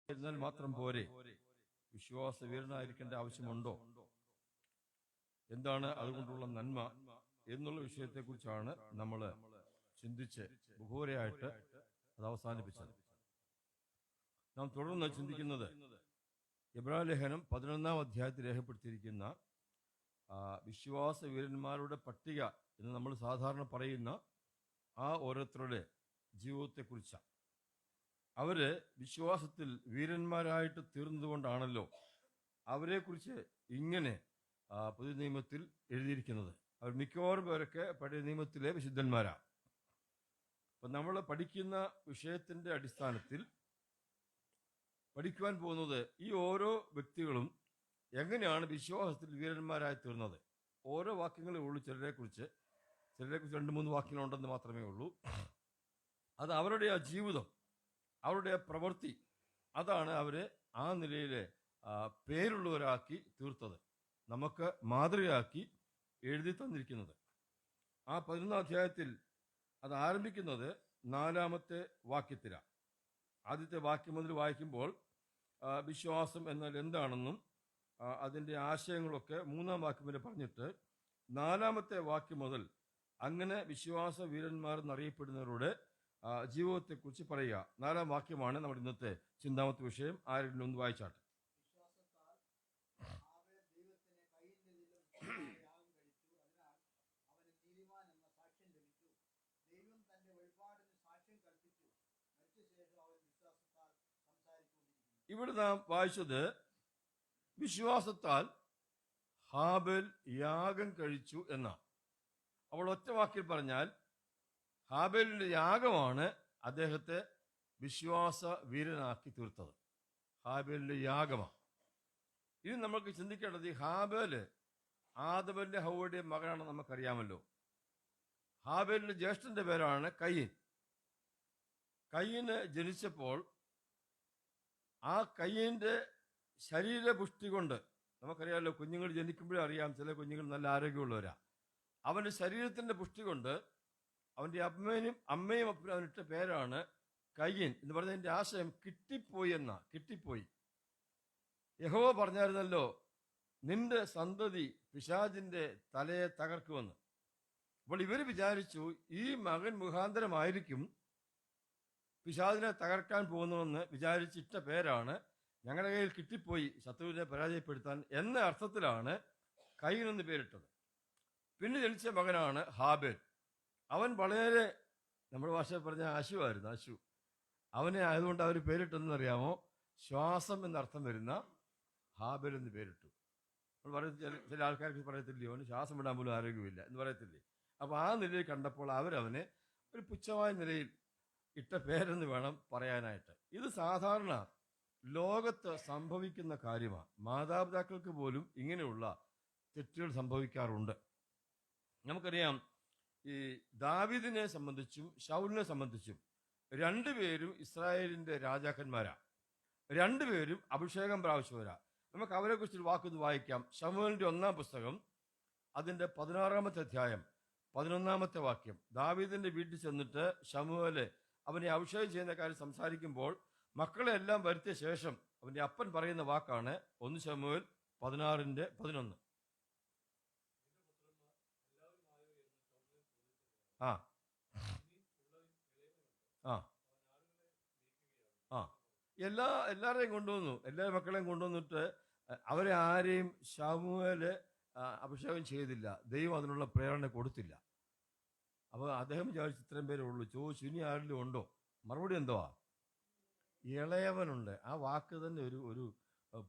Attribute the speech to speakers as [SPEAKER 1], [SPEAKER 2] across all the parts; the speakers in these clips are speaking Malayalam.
[SPEAKER 1] എന്നാൽ മാത്രം പോരെ, വിശ്വാസ വീരനായിരിക്കേണ്ട ആവശ്യമുണ്ടോ? എന്താണ് അതുകൊണ്ടുള്ള നന്മ എന്നുള്ള വിഷയത്തെക്കുറിച്ചാണ് നമ്മൾ ചിന്തിച്ച് ബഹുവരെയായിട്ട് അത് അവസാനിപ്പിച്ചത്. നാം തുടർന്ന് ചിന്തിക്കുന്നത് എബ്രായലേഖനം 11-ാം അധ്യായത്തിൽ രേഖപ്പെടുത്തിയിരിക്കുന്ന വിശ്വാസ വീരന്മാരുടെ പട്ടിക എന്ന് നമ്മൾ സാധാരണ പറയുന്ന ആ ഓരോരുത്തരുടെ ജീവിതത്തെക്കുറിച്ചാണ്. അവര് വിശ്വാസത്തിൽ വീരന്മാരായിട്ട് തീർന്നതുകൊണ്ടാണല്ലോ അവരെക്കുറിച്ച് ഇങ്ങനെ പുതിയ നിയമത്തിൽ എഴുതിയിരിക്കുന്നത്. അവർ മിക്കവാറും പേരൊക്കെ പഴയ നിയമത്തിലെ വിശുദ്ധന്മാരാണ്. അപ്പം നമ്മൾ പഠിക്കുന്ന വിഷയത്തിൻ്റെ അടിസ്ഥാനത്തിൽ പഠിക്കുവാൻ പോകുന്നത് ഈ ഓരോ വ്യക്തികളും എങ്ങനെയാണ് വിശ്വാസത്തിൽ വീരന്മാരായി തീർന്നത്. ഓരോ വാക്യങ്ങളേ ഉള്ളൂ. ചിലരെക്കുറിച്ച് 2-3 വാക്യങ്ങളുണ്ടെന്ന് മാത്രമേ ഉള്ളൂ. അത് അവരുടെ ആ ജീവിതം, അവരുടെ ആ പ്രവൃത്തി, അതാണ് അവരെ ആ നിലയിൽ പേരുള്ളവരാക്കി തീർത്തത്, നമുക്ക് മാതൃകയാക്കി എഴുതി തന്നിരിക്കുന്നത്. ആ 11-ാം അധ്യായത്തിൽ അത് ആരംഭിക്കുന്നത് 4-ാമത്തെ വാക്യത്തിലാണ്. ആദ്യത്തെ വാക്യം മുതൽ വായിക്കുമ്പോൾ വിശ്വാസം എന്നാൽ എന്താണെന്നും അതിൻ്റെ ആശയങ്ങളൊക്കെ 3-ാം വാക്യം വരെ പറഞ്ഞിട്ട് 4-ാമത്തെ വാക്യം മുതൽ അങ്ങനെ വിശ്വാസ വീരന്മാർ എന്നറിയപ്പെടുന്നവരുടെ ജീവിതത്തെക്കുറിച്ച് പറയുക. 4-ാം വാക്യമാണ് നമ്മുടെ ഇന്നത്തെ ചിന്താമത്തെ വിഷയം. ആരെങ്കിലും ഒന്ന് വായിച്ചാട്ടെ. ഇവിടെ നാം വായിച്ചത് വിശ്വാസത്താൽ ഹാബേൽ യാഗം കഴിച്ചു എന്നാണ്. അപ്പോൾ ഒറ്റ വാക്കിൽ പറഞ്ഞാൽ ഹാബേലിന്റെ യാഗമാണ് അദ്ദേഹത്തെ വിശ്വാസ വീരനാക്കി തീർത്തത്. ഹാബേലിന്റെ യാഗമാണ്. ഇനി നമുക്ക് ചിന്തിക്കേണ്ടത്, ഈ ഹാബേല് ആദമിന്റെ ഹവ്വയുടെ മകനാണെന്ന് നമുക്കറിയാമല്ലോ. ഹാബേലിന്റെ ജ്യേഷ്ഠന്റെ പേരാണ് കയീൻ. കയീന് ജനിച്ചപ്പോൾ ആ കയീന്റെ ശരീരപുഷ്ടി കൊണ്ട്, നമുക്കറിയാമല്ലോ, കുഞ്ഞുങ്ങൾ ജനിക്കുമ്പോഴേ അറിയാം ചില കുഞ്ഞുങ്ങൾ നല്ല ആരോഗ്യമുള്ളവരാ. അവന്റെ ശരീരത്തിന്റെ പുഷ്ടി കൊണ്ട് അവന്റെ അമ്മയും അപ്പനും അവനിട്ട പേരാണ് കയീൻ എന്ന് പറഞ്ഞതിന്റെ ആശയം കിട്ടിപ്പോയി എന്നാ. കിട്ടിപ്പോയി. യഹോവ പറഞ്ഞായിരുന്നല്ലോ, നിന്റെ സന്തതി പിശാചിന്റെ തലയെ തകർക്കുമെന്ന്. അപ്പോൾ ഇവർ വിചാരിച്ചു ഈ മകൻ മുഖാന്തരമായിരിക്കും പിശാചിനെ തകർക്കാൻ പോകുന്നുവെന്ന് വിചാരിച്ചിട്ട പേരാണ്, ഞങ്ങളുടെ കയ്യിൽ കിട്ടിപ്പോയി ശത്രുവിനെ പരാജയപ്പെടുത്താൻ എന്ന അർത്ഥത്തിലാണ് കയീൻ എന്ന് പേരിട്ടത്. പിന്നെ ജനിച്ച മകനാണ് ഹാബേൽ. അവൻ വളരെ, നമ്മുടെ ഭാഷയിൽ പറഞ്ഞ അശുവായിരുന്നു, അശു. അവനെ ആയതുകൊണ്ട് അവർ പേരിട്ടെന്നറിയാമോ? ശ്വാസം എന്നർത്ഥം വരുന്ന ഹാബേൽ എന്ന് പേരിട്ടു. നമ്മൾ പറയത്തില്ല, ചില ആൾക്കാർക്ക് പറയത്തില്ലേ, അവന് ശ്വാസം വിടാൻ പോലും ആരോഗ്യമില്ല എന്ന് പറയത്തില്ലേ. അപ്പോൾ ആ നിലയിൽ കണ്ടപ്പോൾ അവരവനെ ഒരു പുച്ഛമായ നിലയിൽ ഇട്ട പേരെന്ന് വേണം പറയാനായിട്ട്. ഇത് സാധാരണ ലോകത്ത് സംഭവിക്കുന്ന കാര്യമാണ്. മാതാപിതാക്കൾക്ക് പോലും ഇങ്ങനെയുള്ള തെറ്റുകൾ സംഭവിക്കാറുണ്ട്. നമുക്കറിയാം, ഈ ദാവീദിനെ സംബന്ധിച്ചും ശൗലിനെ സംബന്ധിച്ചും രണ്ടുപേരും ഇസ്രായേലിന്റെ രാജാക്കന്മാരാ. രണ്ടുപേരും അഭിഷേകം പ്രാപിച്ചവരാ. നമുക്ക് അവരെ കുറിച്ചൊരു വാക്കൊന്ന് വായിക്കാം. ശമൂവേലിന്റെ 1-ാം പുസ്തകം, അതിന്റെ 16-ാമത്തെ അധ്യായം 11-ാമത്തെ വാക്യം. ദാവീദിന്റെ വീട്ടിൽ ചെന്നിട്ട് ശമൂവേല് അവനെ അഭിഷേകം ചെയ്യുന്ന കാര്യം സംസാരിക്കുമ്പോൾ മക്കളെ എല്ലാം വരുത്തിയ ശേഷം അവന്റെ അപ്പൻ പറയുന്ന വാക്കാണ് 1 ശമൂവേൽ 16:11. ആ ആ ആ എല്ലാവരെയും കൊണ്ടുവന്നു, എല്ലാ മക്കളെയും കൊണ്ടുവന്നിട്ട് അവരെ ആരെയും ശമൂവേല് അഭിഷേകം ചെയ്തില്ല. ദൈവം അതിനുള്ള പ്രേരണ കൊടുത്തില്ല. അപ്പോൾ അദ്ദേഹം വിചാരിച്ചു ഇത്രയും പേരേ ഉള്ളൂ. ചോദിച്ചു, ഇനി ആരെങ്കിലും ഉണ്ടോ? മറുപടി എന്തുവാ? ഇളയവനുണ്ട്. ആ വാക്ക് തന്നെ ഒരു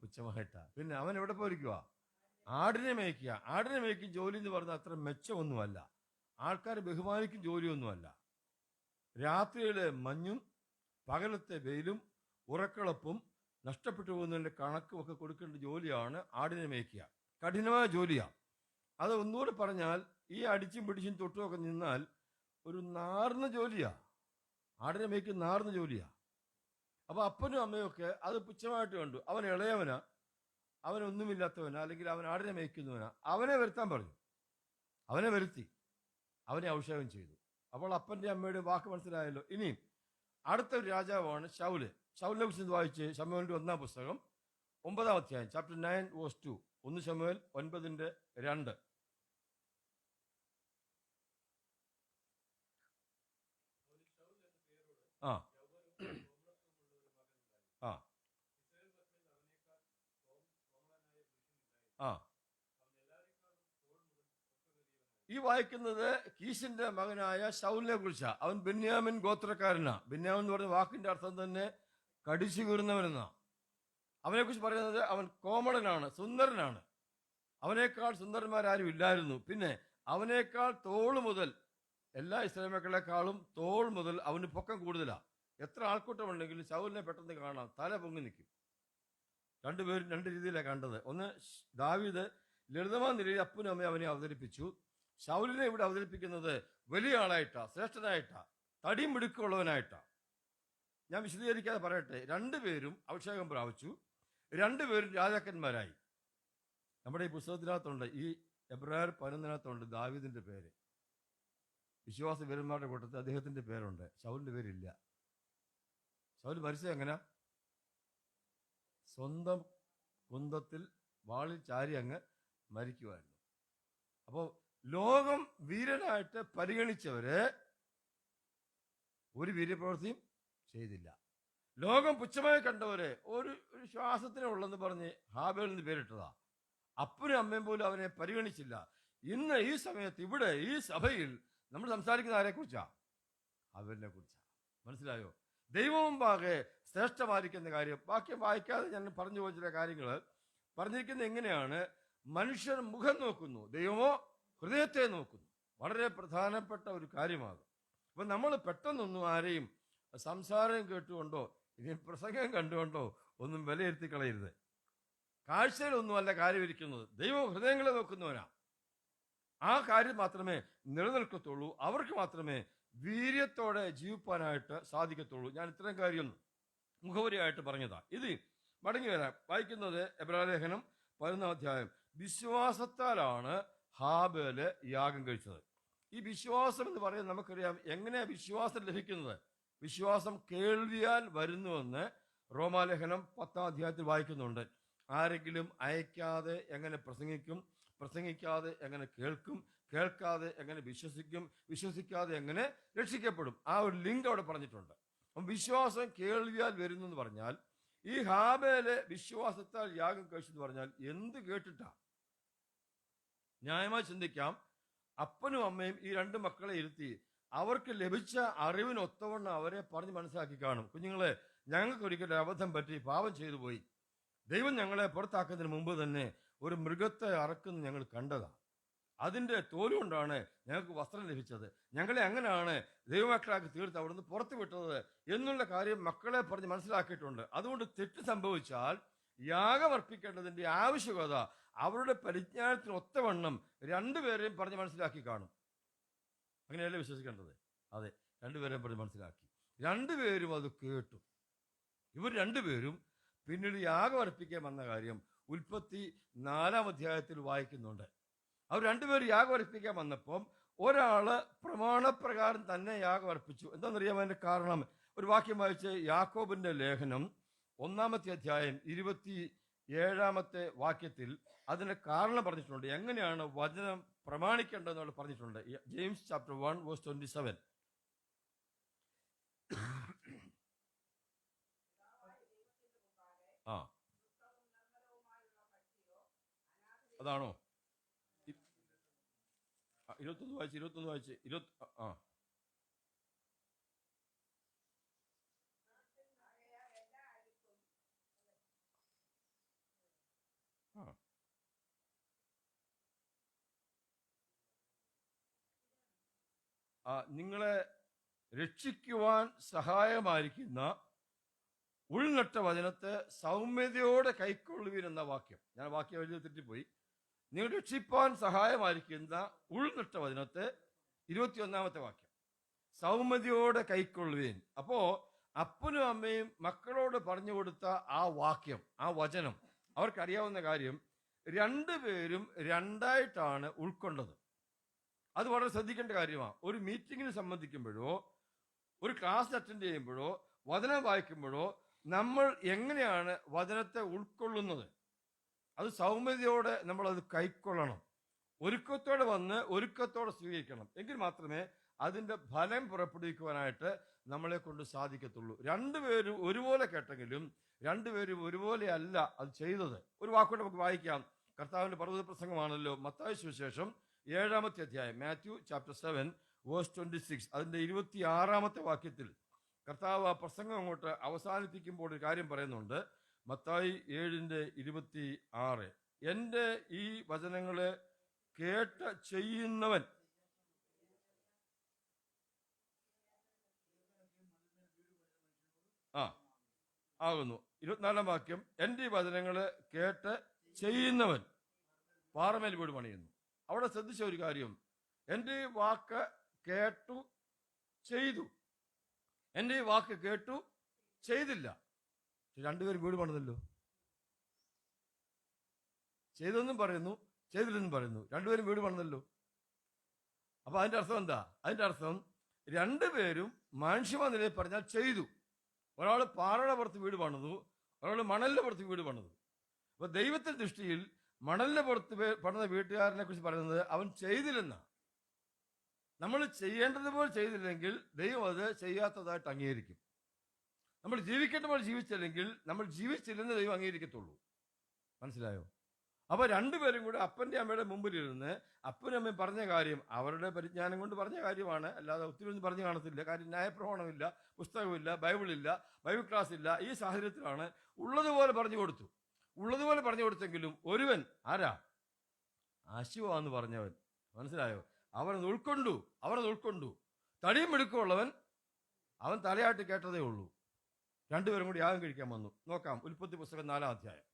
[SPEAKER 1] പുച്ഛമായിട്ടാണ്. പിന്നെ അവൻ എവിടെ പോയിരിക്കുക? ആടിനെ മേയ്ക്കുക. ആടിനെ മേയ്ക്കും ജോലി എന്ന് പറഞ്ഞാൽ അത്ര മെച്ചമൊന്നുമല്ല, ആൾക്കാരെ ബഹുമാനിക്കും ജോലിയൊന്നുമല്ല. രാത്രിയിലെ മഞ്ഞും പകലത്തെ വെയിലും ഉറക്കളപ്പും നഷ്ടപ്പെട്ടു പോകുന്നതിൻ്റെ കണക്കും ഒക്കെ കൊടുക്കേണ്ട ജോലിയാണ് ആടിനെ മേയ്ക്കുക. കഠിനമായ ജോലിയാണ് അത്. ഒന്നുകൂടെ പറഞ്ഞാൽ ഈ അടിച്ചും പിടിച്ചും തൊട്ടുമൊക്കെ നിന്നാൽ ഒരു നാർന്ന ജോലിയാ. ആടിനെ മേയ്ക്കുന്ന നാർന്ന ജോലിയാ. അപ്പൊ അപ്പനും അമ്മയും ഒക്കെ അത് പുച്ഛമായിട്ട് കണ്ടു. അവൻ ഇളയവനാ, അവനൊന്നുമില്ലാത്തവനാ, അല്ലെങ്കിൽ അവൻ ആടിനെ മേയ്ക്കുന്നവനാ. അവനെ വരുത്താൻ പറഞ്ഞു. അവനെ വരുത്തി, അവനെ അഭിഷേകം ചെയ്തു. അപ്പോൾ അപ്പന്റെ അമ്മയുടെ വാക്ക് മനസ്സിലായല്ലോ. ഇനിയും അടുത്ത ഒരു രാജാവാണ് ശൗല്. ശൗലിനെ കുറിച്ച് വായിച്ച് ശമൂവേലിന്റെ 1-ാം പുസ്തകം 9-ാം അധ്യായം, ചാപ്റ്റർ 9:2. 1 ശമൂവേൽ 9:2. ആ ആ ആ ഈ വായിക്കുന്നത് കീശിന്റെ മകനായ ശൗലിനെ കുറിച്ചാ. അവൻ ബെന്യാമിൻ ഗോത്രക്കാരനാ. ബെന്യാമിൻ എന്ന് പറഞ്ഞ വാക്കിന്റെ അർത്ഥം തന്നെ കടിച്ചു കീറുന്നവനെന്നാ. അവനെ കുറിച്ച് പറയുന്നത് അവൻ കോമളനാണ്, സുന്ദരനാണ്. അവനേക്കാൾ സുന്ദരന്മാരാരും ഇല്ലായിരുന്നു. പിന്നെ അവനേക്കാൾ തോള് മുതൽ, എല്ലാ ഇസ്രായേൽ മക്കളെക്കാളും തോൾ മുതൽ അവന് പൊക്കം കൂടുതലാ. എത്ര ആൾക്കൂട്ടമുണ്ടെങ്കിലും ശൗലിനെ പെട്ടെന്ന് കാണാം, തല പൊങ്ങി നിൽക്കും. രണ്ടുപേരും രണ്ട് രീതിയിലാണ് കണ്ടത്. ഒന്ന്, ദാവീദ് ലളിതമായ നിലയിൽ അപ്പനും അമ്മയും അവനെ അവതരിപ്പിച്ചു. ശൗലിനെ ഇവിടെ അവതരിപ്പിക്കുന്നത് വലിയ ആളായിട്ടാ, ശ്രേഷ്ഠനായിട്ടാ, തടിയും മിടുക്കുള്ളവനായിട്ടാ. ഞാൻ വിശദീകരിക്കാതെ പറയട്ടെ. രണ്ടുപേരും അഭിഷേകം പ്രാപിച്ചു, രണ്ടുപേരും രാജാക്കന്മാരായി. നമ്മുടെ ഈ പുസ്തകത്തിനകത്തുണ്ട്, ഈ എബ്രായർ 11-നകത്തുണ്ട് ദാവീദിന്റെ പേര്. വിശ്വാസ വീരന്മാരുടെ കൂട്ടത്തിൽ അദ്ദേഹത്തിന്റെ പേരുണ്ട്, ശൗലിന്റെ പേരില്ല. ശൗൽ മരിച്ചത് എങ്ങനെ? സ്വന്തം കുന്തത്തിൽ വാളിൽ ചാരി അങ്ങ് മരിക്കുമായിരുന്നു. അപ്പോൾ ലോകം വീരനായിട്ട് പരിഗണിച്ചവര് ഒരു വീര്യപ്രവൃത്തിയും ചെയ്തില്ല. ലോകം പുച്ഛമായി കണ്ടവരെ ഒരു ശ്വാസത്തിനുള്ളെന്ന് പറഞ്ഞ് ഹാബേലിന് പേരിട്ടതാ. അപ്പനും അമ്മയും പോലും അവനെ പരിഗണിച്ചില്ല. ഇന്ന് ഈ സമയത്ത് ഇവിടെ ഈ സഭയിൽ നമ്മൾ സംസാരിക്കുന്ന ആരെ കുറിച്ചാ? ഹാബേലിനെ കുറിച്ചാ. മനസ്സിലായോ? ദൈവമുമ്പാകെ ശ്രേഷ്ഠമായിരിക്കുന്ന കാര്യം. വാക്യം വായിക്കാതെ ഞാൻ പറഞ്ഞു പോയ ചില കാര്യങ്ങൾ പറഞ്ഞിരിക്കുന്നത് എങ്ങനെയാണ്? മനുഷ്യർ മുഖം നോക്കുന്നു, ദൈവമോ ഹൃദയത്തെ നോക്കുന്നു. വളരെ പ്രധാനപ്പെട്ട ഒരു കാര്യമാകും. അപ്പൊ നമ്മൾ പെട്ടെന്നൊന്നും ആരെയും സംസാരം കേട്ടുകൊണ്ടോ ഇനി പ്രസംഗം കണ്ടുകൊണ്ടോ ഒന്നും വിലയിരുത്തി കളയരുത്. കാഴ്ചയിലൊന്നുമല്ല കാര്യം ഇരിക്കുന്നത്. ദൈവം ഹൃദയങ്ങളെ നോക്കുന്നവനാ. ആ കാര്യം മാത്രമേ നിലനിൽക്കത്തുള്ളൂ. അവർക്ക് മാത്രമേ വീര്യത്തോടെ ജീവിപ്പാനായിട്ട് സാധിക്കത്തുള്ളൂ. ഞാൻ ഇത്തരം കാര്യം മുഖവരിയായിട്ട് പറഞ്ഞതാ. ഇത് മടങ്ങി വരാം. വായിക്കുന്നത് എബ്രായ ലേഖനം 11-ാം അധ്യായം. വിശ്വാസത്താലാണ് ഹാബേല് യാഗം കഴിച്ചത്. ഈ വിശ്വാസം എന്ന് പറയുന്നത് നമുക്കറിയാം. എങ്ങനെയാ വിശ്വാസം ലഭിക്കുന്നത്? വിശ്വാസം കേൾവിയാൽ വരുന്നുവെന്ന് റോമാലേഖനം 10-ാം അധ്യായത്തിൽ വായിക്കുന്നുണ്ട്. ആരെങ്കിലും അയക്കാതെ എങ്ങനെ പ്രസംഗിക്കും? പ്രസംഗിക്കാതെ എങ്ങനെ കേൾക്കും? കേൾക്കാതെ എങ്ങനെ വിശ്വസിക്കും? വിശ്വസിക്കാതെ എങ്ങനെ രക്ഷിക്കപ്പെടും? ആ ഒരു ലിങ്ക് അവിടെ പറഞ്ഞിട്ടുണ്ട്. അപ്പം വിശ്വാസം കേൾവിയാൽ വരുന്നു എന്ന് പറഞ്ഞാൽ, ഈ ഹാബേല് വിശ്വാസത്താൽ യാഗം കഴിച്ചെന്ന് പറഞ്ഞാൽ എന്ത് കേട്ടിട്ടാ? ന്യായമായി ചിന്തിക്കാം. അപ്പനും അമ്മയും ഈ രണ്ട് മക്കളെ ഇരുത്തി അവർക്ക് ലഭിച്ച അറിവിനൊത്തവണ്ണം അവരെ പറഞ്ഞ് മനസ്സിലാക്കി കാണും. കുഞ്ഞുങ്ങളെ, ഞങ്ങൾക്ക് ഒരിക്കലും അബദ്ധം പറ്റി, പാപം ചെയ്തു പോയി. ദൈവം ഞങ്ങളെ പുറത്താക്കുന്നതിന് മുമ്പ് തന്നെ ഒരു മൃഗത്തെ അറക്കുന്നത് ഞങ്ങൾ കണ്ടതാ. അതിന്റെ തോലുകൊണ്ടാണ് ഞങ്ങൾക്ക് വസ്ത്രം ലഭിച്ചത്. ഞങ്ങളെ അങ്ങനെയാണ് ദൈവമക്കളാക്കി തീർത്ത് അവിടുന്ന് പുറത്തു വിട്ടത് എന്നുള്ള കാര്യം മക്കളെ പറഞ്ഞ് മനസ്സിലാക്കിയിട്ടുണ്ട്. അതുകൊണ്ട് തെറ്റ് സംഭവിച്ചാൽ യാഗം അർപ്പിക്കേണ്ടതിന്റെ ആവശ്യകത അവരുടെ പരിജ്ഞാനത്തിന് ഒത്തവണ്ണം രണ്ടുപേരെയും പറഞ്ഞ് മനസ്സിലാക്കി കാണും. അങ്ങനെയല്ലേ വിശ്വസിക്കേണ്ടത്? അതെ, രണ്ടുപേരെയും പറഞ്ഞ് മനസ്സിലാക്കി. രണ്ടുപേരും അത് കേട്ടു. ഇവർ രണ്ടുപേരും പിന്നീട് യാഗം അർപ്പിക്കാൻ വന്ന കാര്യം ഉൽപ്പത്തി 4-ാം അധ്യായത്തിൽ വായിക്കുന്നുണ്ട്. അവർ രണ്ടുപേരും യാഗം അർപ്പിക്കാൻ വന്നപ്പം ഒരാള് പ്രമാണപ്രകാരം തന്നെ യാഗം അർപ്പിച്ചു. എന്താണെന്നറിയാമോ അതിന്റെ കാരണം? ഒരു വാക്യം വായിച്ച് യാക്കോബിന്റെ ലേഖനം 1-ാമത്തെ അധ്യായം 27-ാമത്തെ വാക്യത്തിൽ അതിന്റെ കാരണം പറഞ്ഞിട്ടുണ്ട്. എങ്ങനെയാണ് വചനം പ്രമാണിക്കേണ്ടതെന്നുള്ള പറഞ്ഞിട്ടുണ്ട്. James chapter 1:27. ആ, അതാണോ? 21 വായിച്ച് 20. ആ, നിങ്ങളെ രക്ഷിക്കുവാൻ സഹായമായിരിക്കുന്ന ഉൾനട്ട വചനത്തെ സൗമ്യതയോടെ കൈക്കൊള്ളുവീൻ എന്ന വാക്യം. ഞാൻ വാക്യം എഴുതി തെറ്റിപ്പോയി. നിങ്ങൾ രക്ഷിപ്പാൻ സഹായമായിരിക്കുന്ന ഉൾനട്ട വചനത്തെ 21-ാമത്തെ വാക്യം സൗമ്യതയോടെ കൈക്കൊള്ളുവീൻ. അപ്പോ അപ്പനും അമ്മയും മക്കളോട് പറഞ്ഞു കൊടുത്ത ആ വാക്യം, ആ വചനം അവർക്കറിയാവുന്ന കാര്യം രണ്ടുപേരും രണ്ടായിട്ടാണ് ഉൾക്കൊണ്ടത്. അത് വളരെ ശ്രദ്ധിക്കേണ്ട കാര്യമാണ്. ഒരു മീറ്റിങ്ങിന് സംബന്ധിക്കുമ്പോഴോ ഒരു ക്ലാസ് അറ്റൻഡ് ചെയ്യുമ്പോഴോ വചനം വായിക്കുമ്പോഴോ നമ്മൾ എങ്ങനെയാണ് വചനത്തെ ഉൾക്കൊള്ളുന്നത്? അത് സൗമ്യതയോടെ നമ്മളത് കൈക്കൊള്ളണം. ഒരുക്കത്തോടെ വന്ന് ഒരുക്കത്തോടെ സ്വീകരിക്കണം. എങ്കിൽ മാത്രമേ അതിൻ്റെ ഫലം പുറപ്പെടുവിക്കുവാനായിട്ട് നമ്മളെ കൊണ്ട് സാധിക്കത്തുള്ളൂ. രണ്ടുപേരും ഒരുപോലെ കേട്ടെങ്കിലും രണ്ടുപേരും ഒരുപോലെ അല്ല അത് ചെയ്തത്. ഒരു വാക്കുകൂടെ നമുക്ക് വായിക്കാം. കർത്താവിൻ്റെ പർവ്വത പ്രസംഗമാണല്ലോ. മത്തായി സുവിശേഷം 7-ാമത്തെ അധ്യായം, മാത്യു ചാപ്റ്റർ 7 വേഴ്സ് 26, അതിൻ്റെ 26-ാമത്തെ വാക്യത്തിൽ കർത്താവ് ആ പ്രസംഗം അങ്ങോട്ട് അവസാനിപ്പിക്കുമ്പോൾ ഒരു കാര്യം പറയുന്നുണ്ട്. മത്തായി 7:26, എൻ്റെ ഈ വചനങ്ങളെ കേട്ട് ചെയ്യുന്നവൻ ആകുന്നു. 24-ാം വാക്യം, എൻ്റെ ഈ വചനങ്ങളെ കേട്ട് ചെയ്യുന്നവൻ പാറമേൽ വീട് പണിയുന്നു. അവിടെ ശ്രദ്ധിച്ച ഒരു കാര്യം, എൻ്റെ ഈ വാക്ക് കേട്ടു ചെയ്തു. എൻ്റെ ഈ വാക്ക് കേട്ടു ചെയ്തില്ല. രണ്ടുപേരും വീട് പണിതല്ലോ. ചെയ്തെന്നും പറയുന്നു, ചെയ്തില്ലെന്നും പറയുന്നു. രണ്ടുപേരും വീട് പണിതല്ലോ. അപ്പൊ അതിന്റെ അർത്ഥം എന്താ? അതിന്റെ അർത്ഥം രണ്ടുപേരും മാനുഷിക നിലയിൽ പറഞ്ഞാൽ ചെയ്തു. ഒരാൾ പാറയുടെ പുറത്ത് വീട് പണിതു, ഒരാൾ മണലിന്റെ പുറത്ത് വീട് പണിതു. അപ്പൊ ദൈവത്തിന്റെ ദൃഷ്ടിയിൽ മണലിന്റെ പുറത്ത് പണിത വീട്ടുകാരനെ കുറിച്ച് പറയുന്നത് അവൻ ചെയ്തില്ലെന്നാ. നമ്മൾ ചെയ്യേണ്ടതുപോലെ ചെയ്തില്ലെങ്കിൽ ദൈവം അത് ചെയ്യാത്തതായിട്ട് അംഗീകരിക്കും. നമ്മൾ ജീവിക്കേണ്ട പോലെ ജീവിച്ചില്ലെങ്കിൽ നമ്മൾ ജീവിച്ചില്ലെന്ന് ദൈവം അംഗീകരിക്കത്തുള്ളൂ. മനസ്സിലായോ? അപ്പൊ രണ്ടുപേരും കൂടെ അപ്പൻ്റെ അമ്മയുടെ മുമ്പിലിരുന്ന് അപ്പനും അമ്മയും പറഞ്ഞ കാര്യം അവരുടെ പരിജ്ഞാനം കൊണ്ട് പറഞ്ഞ കാര്യമാണ്, അല്ലാതെ ഒത്തിരി ഒന്നും പറഞ്ഞു കാണത്തില്ല. കാര്യം ന്യായപ്രമാണമില്ല, പുസ്തകമില്ല, ബൈബിളില്ല, ബൈബിൾ ക്ലാസ് ഇല്ല. ഈ സാഹചര്യത്തിലാണ് ഉള്ളതുപോലെ പറഞ്ഞു കൊടുത്തു. ഉള്ളതുപോലെ പറഞ്ഞു കൊടുത്തെങ്കിലും ഒരുവൻ ആരാ? ആശുവാന്ന് പറഞ്ഞവൻ. മനസ്സിലായോ? അവനത് ഉൾക്കൊണ്ടു. തടിയും മെടുക്കമുള്ളവൻ അവൻ തലയാട്ട് കേട്ടതേ ഉള്ളൂ. രണ്ടുപേരും കൂടി യാഗം കഴിക്കാൻ വന്നു. നോക്കാം, ഉൽപ്പത്തി പുസ്തകം 4-ാം അധ്യായം,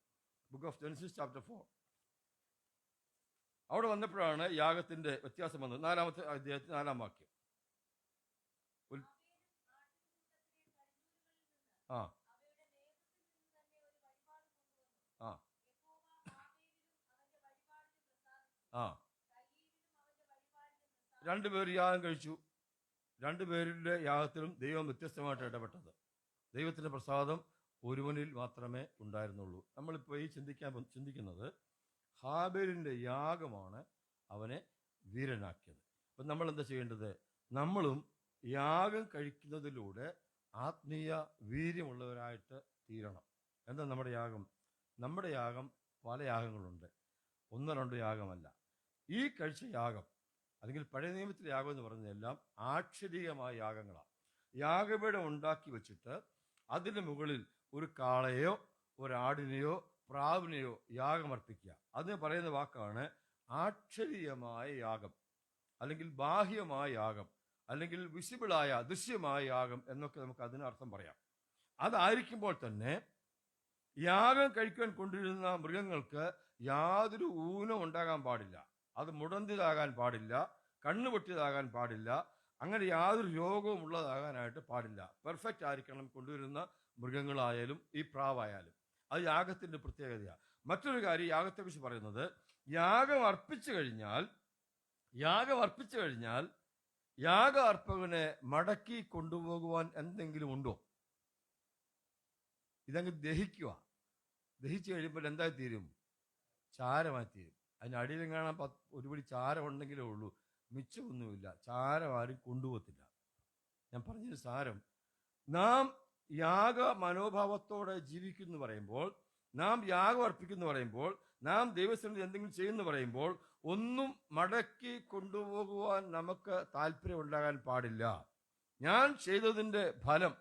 [SPEAKER 1] ബുക്ക് ഓഫ് ജെനസിസ് ചാപ്റ്റർ 4. അവിടെ വന്നപ്പോഴാണ് യാഗത്തിന്റെ വ്യത്യാസം വന്നത്. 4-ാമത്തെ അധ്യായത്തിൽ 4-ാം വാക്യം. ആ ആ ആ രണ്ടുപേർ യാഗം കഴിച്ചു. രണ്ടുപേരുടെ യാഗത്തിലും ദൈവം വ്യത്യസ്തമായിട്ട് ഇടപെട്ടത്. ദൈവത്തിന്റെ പ്രസാദം ഒരുവനിൽ മാത്രമേ ഉണ്ടായിരുന്നുള്ളൂ. നമ്മളിപ്പോൾ ഈ ചിന്തിക്കുന്നത് ഹാബേലിന്റെ യാഗമാണ് അവനെ വീരനാക്കിയത്. അപ്പം നമ്മൾ എന്താ ചെയ്യേണ്ടത്? നമ്മളും യാഗം കഴിക്കുന്നതിലൂടെ ആത്മീയ വീര്യമുള്ളവരായിട്ട് തീരണം. എന്താ നമ്മുടെ യാഗം? നമ്മുടെ യാഗം പല യാഗങ്ങളുണ്ട്, 1-2 യാഗമല്ല. ഈ കഴിച്ച യാഗം അല്ലെങ്കിൽ പഴയ നിയമത്തിലെ യാഗം എന്ന് പറയുന്നതെല്ലാം ആക്ഷരികമായ യാഗങ്ങളാണ്. യാഗപീഠം ഉണ്ടാക്കി വെച്ചിട്ട് അതിന് മുകളിൽ ഒരു കാളയോ ഒരാടിനെയോ പ്രാവിനെയോ യാഗമർപ്പിക്കുക. അതിന് പറയുന്ന വാക്കാണ് ആക്ഷരീയമായ യാഗം, അല്ലെങ്കിൽ ബാഹ്യമായ യാഗം, അല്ലെങ്കിൽ വിസിബിളായ ദൃശ്യമായ യാഗം എന്നൊക്കെ നമുക്ക് അതിന് അർത്ഥം പറയാം. അതായിരിക്കുമ്പോൾ തന്നെ യാഗം കഴിക്കാൻ കൊണ്ടിരുന്ന മൃഗങ്ങൾക്ക് യാതൊരു ഊനവും ഉണ്ടാകാൻ പാടില്ല. അത് മുടന്തിതാകാൻ പാടില്ല, കണ്ണുപൊട്ടിയതാകാൻ പാടില്ല, അങ്ങനെ യാതൊരു രോഗവും ഉള്ളതാകാനായിട്ട് പാടില്ല. പെർഫെക്റ്റ് ആയിരിക്കണം കൊണ്ടുവരുന്ന മൃഗങ്ങളായാലും ഈ പ്രാവായാലും. അത് യാഗത്തിന്റെ പ്രത്യേകതയാണ്. മറ്റൊരു കാര്യം യാഗത്തെക്കുറിച്ച് പറയുന്നത്, യാഗം അർപ്പിച്ചു കഴിഞ്ഞാൽ യാഗ അർപ്പകനെ മടക്കി കൊണ്ടുപോകുവാൻ എന്തെങ്കിലും ഉണ്ടോ? ഇതങ്ങ് ദഹിച്ചു കഴിയുമ്പോൾ എന്തായി തീരും? ചാരമായി തീരും. അതിന് അടിയിലും കാണാൻ ഒരുപടി ചാരം ഉണ്ടെങ്കിലേ ഉള്ളൂ, മിച്ചമൊന്നുമില്ല. ചാരം ആരും കൊണ്ടുപോകത്തില്ല. ഞാൻ പറഞ്ഞൊരു സാരം, നാം യാഗ മനോഭാവത്തോടെ ജീവിക്കുന്നു പറയുമ്പോൾ, നാം യാഗം അർപ്പിക്കുന്നു പറയുമ്പോൾ, നാം ദൈവസന്നിധി എന്തെങ്കിലും ചെയ്യുന്നു പറയുമ്പോൾ ഒന്നും മടക്കി കൊണ്ടുപോകുവാൻ നമുക്ക് താല്പര്യം ഉണ്ടാകാൻ പാടില്ല. ഞാൻ ചെയ്തതിൻ്റെ ഫലം,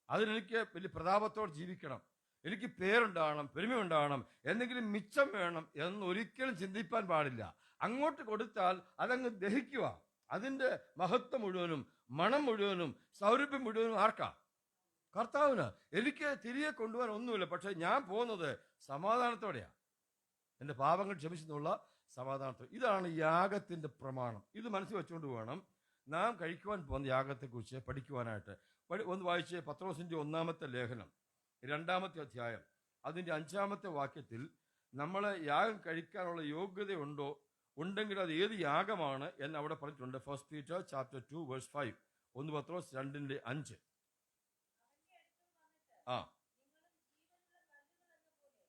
[SPEAKER 1] അതിനെനിക്ക് വലിയ പ്രതാപത്തോടെ ജീവിക്കണം, എനിക്ക് പേരുണ്ടാകണം, പെരുമയുണ്ടാകണം, എന്തെങ്കിലും മിച്ചം വേണം എന്നൊരിക്കലും ചിന്തിപ്പാൻ പാടില്ല. അങ്ങോട്ട് കൊടുത്താൽ അതങ്ങ് ദഹിക്കുക. അതിൻ്റെ മഹത്വം മുഴുവനും മണം മുഴുവനും സൗരഭ്യം മുഴുവനും ആർക്കാ? കർത്താവിന്. എനിക്ക് തിരികെ കൊണ്ടുപോകാൻ ഒന്നുമില്ല, പക്ഷെ ഞാൻ പോകുന്നത് സമാധാനത്തോടെയാണ്, എൻ്റെ പാപങ്ങൾ ക്ഷമിച്ചെന്നുള്ള സമാധാനത്തോടെ. ഇതാണ് യാഗത്തിന്റെ പ്രമാണം. ഇത് മനസ്സിൽ വെച്ചുകൊണ്ട് വേണം നാം കഴിക്കുവാൻ പോകുന്ന യാഗത്തെക്കുറിച്ച് പഠിക്കുവാനായിട്ട്. ഒന്ന് വായിച്ച് പത്രോസിന്റെ 1-ാമത്തെ ലേഖനം 2-ാമത്തെ അധ്യായം അതിൻ്റെ 5-ാമത്തെ വാക്യത്തിൽ നമ്മൾ യാഗം കഴിക്കാനുള്ള യോഗ്യതയുണ്ടോ, ഉണ്ടെങ്കിൽ അത് ഏത് യാഗമാണ് എന്ന് അവിടെ പറഞ്ഞിട്ടുണ്ട്. 1 Peter chapter 2 verse 5. 1 പത്രോസ് 2:5.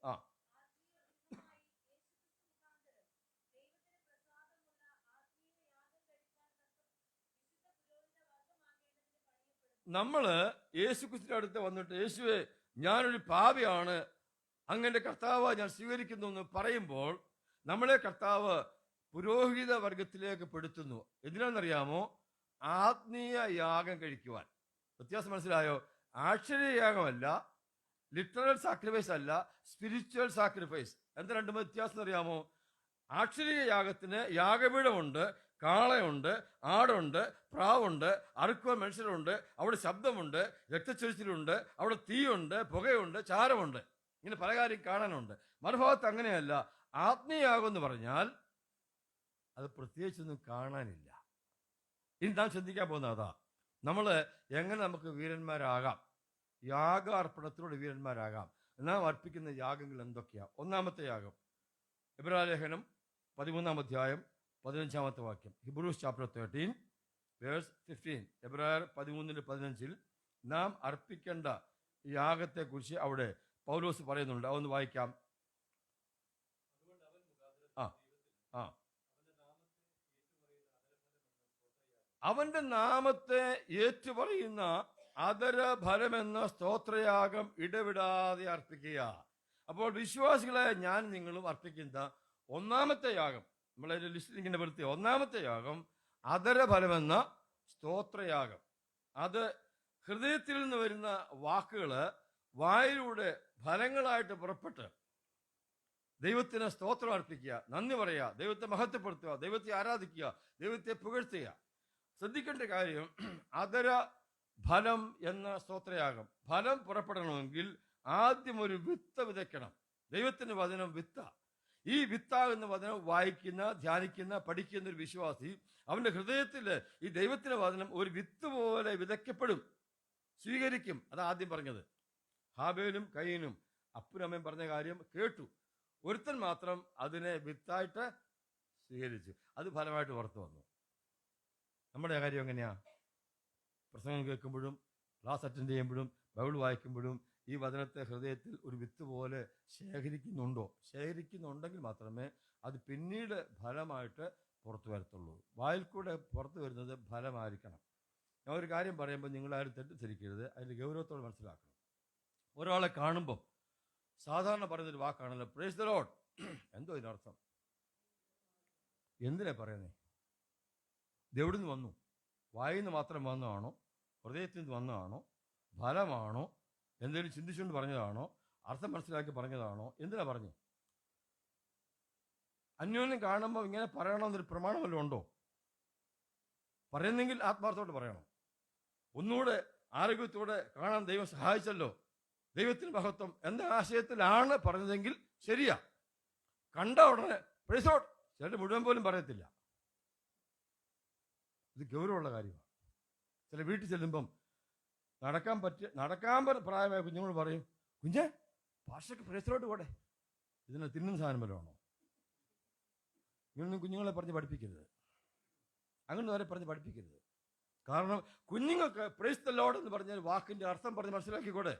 [SPEAKER 1] ആ നമ്മള് യേശുക്രിസ്തുവിന്റെ അടുത്ത് വന്നിട്ട്, യേശുവെ ഞാനൊരു പാപിയാണ്, അങ്ങന്റെ കർത്താവ് ഞാൻ സ്വീകരിക്കുന്നു എന്ന് പറയുമ്പോൾ നമ്മളെ കർത്താവ് പുരോഹിത വർഗത്തിലേക്ക് പെടുത്തുന്നു. എന്തിനാണെന്നറിയാമോ? ആത്മീയ യാഗം കഴിക്കുവാൻ. വ്യത്യാസം മനസ്സിലായോ? ആക്ഷരീയ യാഗമല്ല, ലിറ്ററൽ സാക്രിഫൈസ് അല്ല, സ്പിരിച്വൽ സാക്രിഫൈസ്. എന്താ രണ്ടും വ്യത്യാസം അറിയാമോ? ആക്ഷരീയ യാഗത്തിന് യാഗപീഠമുണ്ട്, കാളയുണ്ട്, ആടുണ്ട്, പ്രാവുണ്ട്, അറുക്കുവാൻ മനുഷ്യരുണ്ട്, അവിടെ ശബ്ദമുണ്ട്, രക്തച്ചൊരിച്ചിലുണ്ട്, അവിടെ തീയുണ്ട്, പുകയുണ്ട്, ചാരമുണ്ട്, ഇങ്ങനെ പല കാര്യം കാണാനുണ്ട്. മറുഭാഗത്ത് അങ്ങനെയല്ല. ആത്മീയയാഗം എന്ന് പറഞ്ഞാൽ അത് പ്രത്യേകിച്ചൊന്നും കാണാനില്ല. ഇനി നാം ചിന്തിക്കാൻ പോകുന്ന അതാ, നമ്മൾ എങ്ങനെ നമുക്ക് വീരന്മാരാകാം, യാഗാർപ്പണത്തിലൂടെ വീരന്മാരാകാം. നാം അർപ്പിക്കുന്ന യാഗങ്ങൾ എന്തൊക്കെയാ? ഒന്നാമത്തെ യാഗം എബ്രായലേഖനം 13-ാം അധ്യായം 15-ാമത്തെ വാക്യം. Hebrews chapter 13 verse 15. എബ്രായർ 13-15 നാം അർപ്പിക്കേണ്ട യാഗത്തെക്കുറിച്ച് അവിടെ പൗലോസ് പറയുന്നുണ്ട്. അതൊന്ന് വായിക്കാം. ആ അവന്റെ നാമത്തെ ഏറ്റുപറയുന്ന അധരഫലമെന്ന സ്തോത്രയാഗം ഇടവിടാതെ അർപ്പിക്കുക. അപ്പോൾ വിശ്വാസികളെ ഞാൻ നിങ്ങളും അർപ്പിക്കുന്ന ഒന്നാമത്തെ യാഗം, നമ്മളെ ലിസ്റ്റിൽ ഇങ്ങനെ വരുത്തിയ ഒന്നാമത്തെ യാഗം അധരഫലമെന്ന സ്തോത്രയാഗം. അത് ഹൃദയത്തിൽ നിന്ന് വരുന്ന വാക്കുകള് വായിലൂടെ ഫലങ്ങളായിട്ട് പുറപ്പെട്ട് ദൈവത്തിന് സ്തോത്രം അർപ്പിക്കുക, നന്ദി പറയുക, ദൈവത്തെ മഹത്വപ്പെടുത്തുക, ദൈവത്തെ ആരാധിക്കുക, ദൈവത്തെ പുകഴ്ത്തുക. ശ്രദ്ധിക്കേണ്ട കാര്യം, അധര ഫലം എന്ന സ്തോത്രയാഗം ഫലം പുറപ്പെടണമെങ്കിൽ ആദ്യം ഒരു വിത്ത് വിതയ്ക്കണം. ദൈവത്തിന്റെ വചനം വിത്ത. ഈ വിത്താകുന്ന വചനം വായിക്കുന്ന, ധ്യാനിക്കുന്ന, പഠിക്കുന്ന ഒരു വിശ്വാസി അവന്റെ ഹൃദയത്തിൽ ഈ ദൈവത്തിന്റെ വചനം ഒരു വിത്ത് പോലെ വിതയ്ക്കപ്പെടും, സ്വീകരിക്കും. അതാദ്യം പറഞ്ഞത്. ഹാബേലും കയീനും അപ്പനും അമ്മയും പറഞ്ഞ കാര്യം കേട്ടു. ഒരുത്തൻ മാത്രം അതിനെ വിത്തായിട്ട് സ്വീകരിച്ചു. അത് ഫലമായിട്ട് പുറത്തു വന്നു. നമ്മുടെ കാര്യം എങ്ങനെയാ? പ്രസംഗം കേൾക്കുമ്പോഴും ക്ലാസ് അറ്റൻഡ് ചെയ്യുമ്പോഴും ബൈബിൾ വായിക്കുമ്പോഴും ഈ വചനത്തെ ഹൃദയത്തിൽ ഒരു വിത്ത് പോലെ ശേഖരിക്കുന്നുണ്ടോ? ശേഖരിക്കുന്നുണ്ടെങ്കിൽ മാത്രമേ അത് പിന്നീട് ഫലമായിട്ട് പുറത്തു വരത്തുള്ളൂ. വായിൽ കൂടെ പുറത്തു വരുന്നത് ഫലമായിരിക്കണം. ഞാൻ ഒരു കാര്യം പറയുമ്പോൾ നിങ്ങളാരും തെറ്റിദ്ധരിക്കരുത്, അതിൽ ഗൗരവത്തോടെ മനസ്സിലാക്കണം. ഒരാളെ കാണുമ്പോൾ സാധാരണ പറയുന്നൊരു വാക്കാണല്ലോ പ്രൈസ് ദ ലോർഡ്. എന്തോ ഇതിനർത്ഥം? എന്തിനാ പറയുന്നേ? ഇതെവിടെ നിന്ന് വന്നു? വായിൽ നിന്ന് മാത്രം വന്നതാണോ? ഹൃദയത്തിൽ നിന്ന് വന്നതാണോ? ഫലമാണോ? എന്തെങ്കിലും ചിന്തിച്ചുകൊണ്ട് പറഞ്ഞതാണോ? അർത്ഥം മനസ്സിലാക്കി പറഞ്ഞതാണോ? എന്തിനാ പറഞ്ഞു? അന്യോന്യം കാണുമ്പോൾ ഇങ്ങനെ പറയണമെന്നൊരു പ്രമാണം വല്ലതും ഉണ്ടോ? പറയുന്നെങ്കിൽ ആത്മാർത്ഥത്തോടെ പറയണം. ഒന്നുകൂടെ ആരോഗ്യത്തോടെ കാണാൻ ദൈവം സഹായിച്ചല്ലോ, ദൈവത്തിന് മഹത്വം എന്ന ആശയത്തിലാണ് പറഞ്ഞതെങ്കിൽ ശരിയാ. കണ്ട ഉടനെ പ്രൈസ് ലോർഡ് ചിലർ മുഴുവൻ പോലും പറയത്തില്ല. ഇത് ഗൗരവമുള്ള കാര്യമാണ്. ചില വീട്ടിൽ ചെല്ലുമ്പം നടക്കാൻ പ്രായമായ കുഞ്ഞുങ്ങൾ പറയും, കുഞ്ഞെ ഭാഷയ്ക്ക് പ്രേസലോട്ട് പോടെ. ഇതിനെ തിന്നുന്ന സാധനം വല്ലതാണോ? ഇങ്ങനൊന്നും കുഞ്ഞുങ്ങളെ പറഞ്ഞ് പഠിപ്പിക്കരുത്. അങ്ങനെ വരെ പറഞ്ഞ് പഠിപ്പിക്കരുത്. കാരണം കുഞ്ഞുങ്ങൾക്ക് പ്രൈസ് ദ ലോർഡ് എന്ന് പറഞ്ഞാൽ വാക്കിന്റെ അർത്ഥം പറഞ്ഞ് മനസ്സിലാക്കിക്കൂടെ?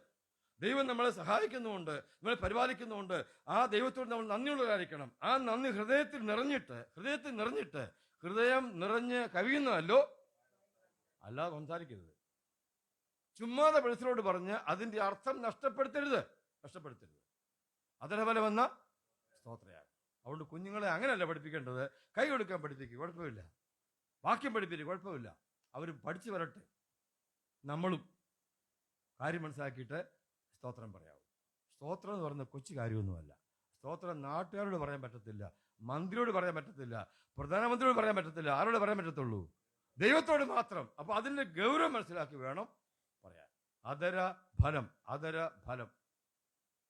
[SPEAKER 1] ദൈവം നമ്മളെ സഹായിക്കുന്നുമുണ്ട്, നമ്മളെ പരിപാലിക്കുന്നുമുണ്ട്. ആ ദൈവത്തോട് നമ്മൾ നന്ദിയുള്ളവരായിരിക്കണം. ആ നന്ദി ഹൃദയത്തിൽ നിറഞ്ഞിട്ട് ഹൃദയം നിറഞ്ഞ് കവിയുന്നതല്ലോ, അല്ലാതെ സംസാരിക്കരുത്. ചുമ്മാതെ പ്രൈസിലോട് പറഞ്ഞ് അതിന്റെ അർത്ഥം നഷ്ടപ്പെടുത്തരുത്. അധരഫലമെന്ന സ്തോത്രയാഗം. അതുകൊണ്ട് കുഞ്ഞുങ്ങളെ അങ്ങനെയല്ല പഠിപ്പിക്കേണ്ടത്. കൈ കൊടുക്കാൻ പഠിപ്പിക്കുക, കുഴപ്പമില്ല. വാക്യം പഠിപ്പിക്കുക, കുഴപ്പമില്ല. അവർ പഠിച്ചു വരട്ടെ. നമ്മളും കാര്യം മനസ്സിലാക്കിയിട്ട് സ്തോത്രം പറയാവൂ. സ്തോത്രം എന്ന് പറയുന്ന കൊച്ചു കാര്യമൊന്നുമല്ല. സ്തോത്രം നാട്ടുകാരോട് പറയാൻ പറ്റത്തില്ല, മന്ത്രിയോട് പറയാൻ പറ്റത്തില്ല, പ്രധാനമന്ത്രിയോട് പറയാൻ പറ്റത്തില്ല. ആരോട് പറയാൻ പറ്റത്തുള്ളൂ? ദൈവത്തോട് മാത്രം. അപ്പൊ അതിന്റെ ഗൗരവം മനസ്സിലാക്കി വേണം പറയാൻ. അധര ഫലം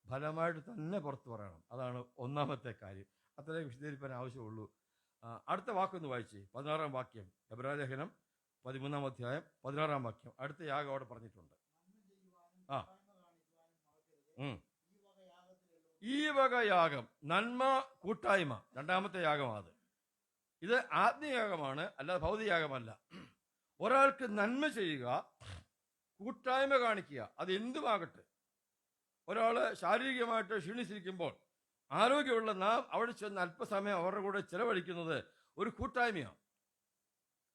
[SPEAKER 1] ഫലമായിട്ട് തന്നെ പുറത്ത് പറയണം. അതാണ് ഒന്നാമത്തെ കാര്യം. അത്രയും വിശദീകരിക്കാൻ ആവശ്യമുള്ളൂ. അടുത്ത വാക്കൊന്ന് വായിച്ചേ, 16-ാം വാക്യം. എബ്രായലേഖനം 13-ാം അധ്യായം 16-ാം വാക്യം. അടുത്ത യാഗം അവിടെ പറഞ്ഞിട്ടുണ്ട്. ഈ വക യാഗം, നന്മ കൂട്ടായ്മ, രണ്ടാമത്തെ യാഗമാണ്. ഇത് ആത്മീയയാഗമാണ്, അല്ലാതെ ഭൗതികയാഗമല്ല. ഒരാൾക്ക് നന്മ ചെയ്യുക, കൂട്ടായ്മ കാണിക്കുക, അത് എന്തുമാകട്ടെ. ഒരാൾ ശാരീരികമായിട്ട് ക്ഷീണിച്ചിരിക്കുമ്പോൾ ആരോഗ്യമുള്ള നാം അവിടെ ചെന്ന് അല്പസമയം അവരുടെ കൂടെ ചെലവഴിക്കുന്നത് ഒരു കൂട്ടായ്മയാണ്.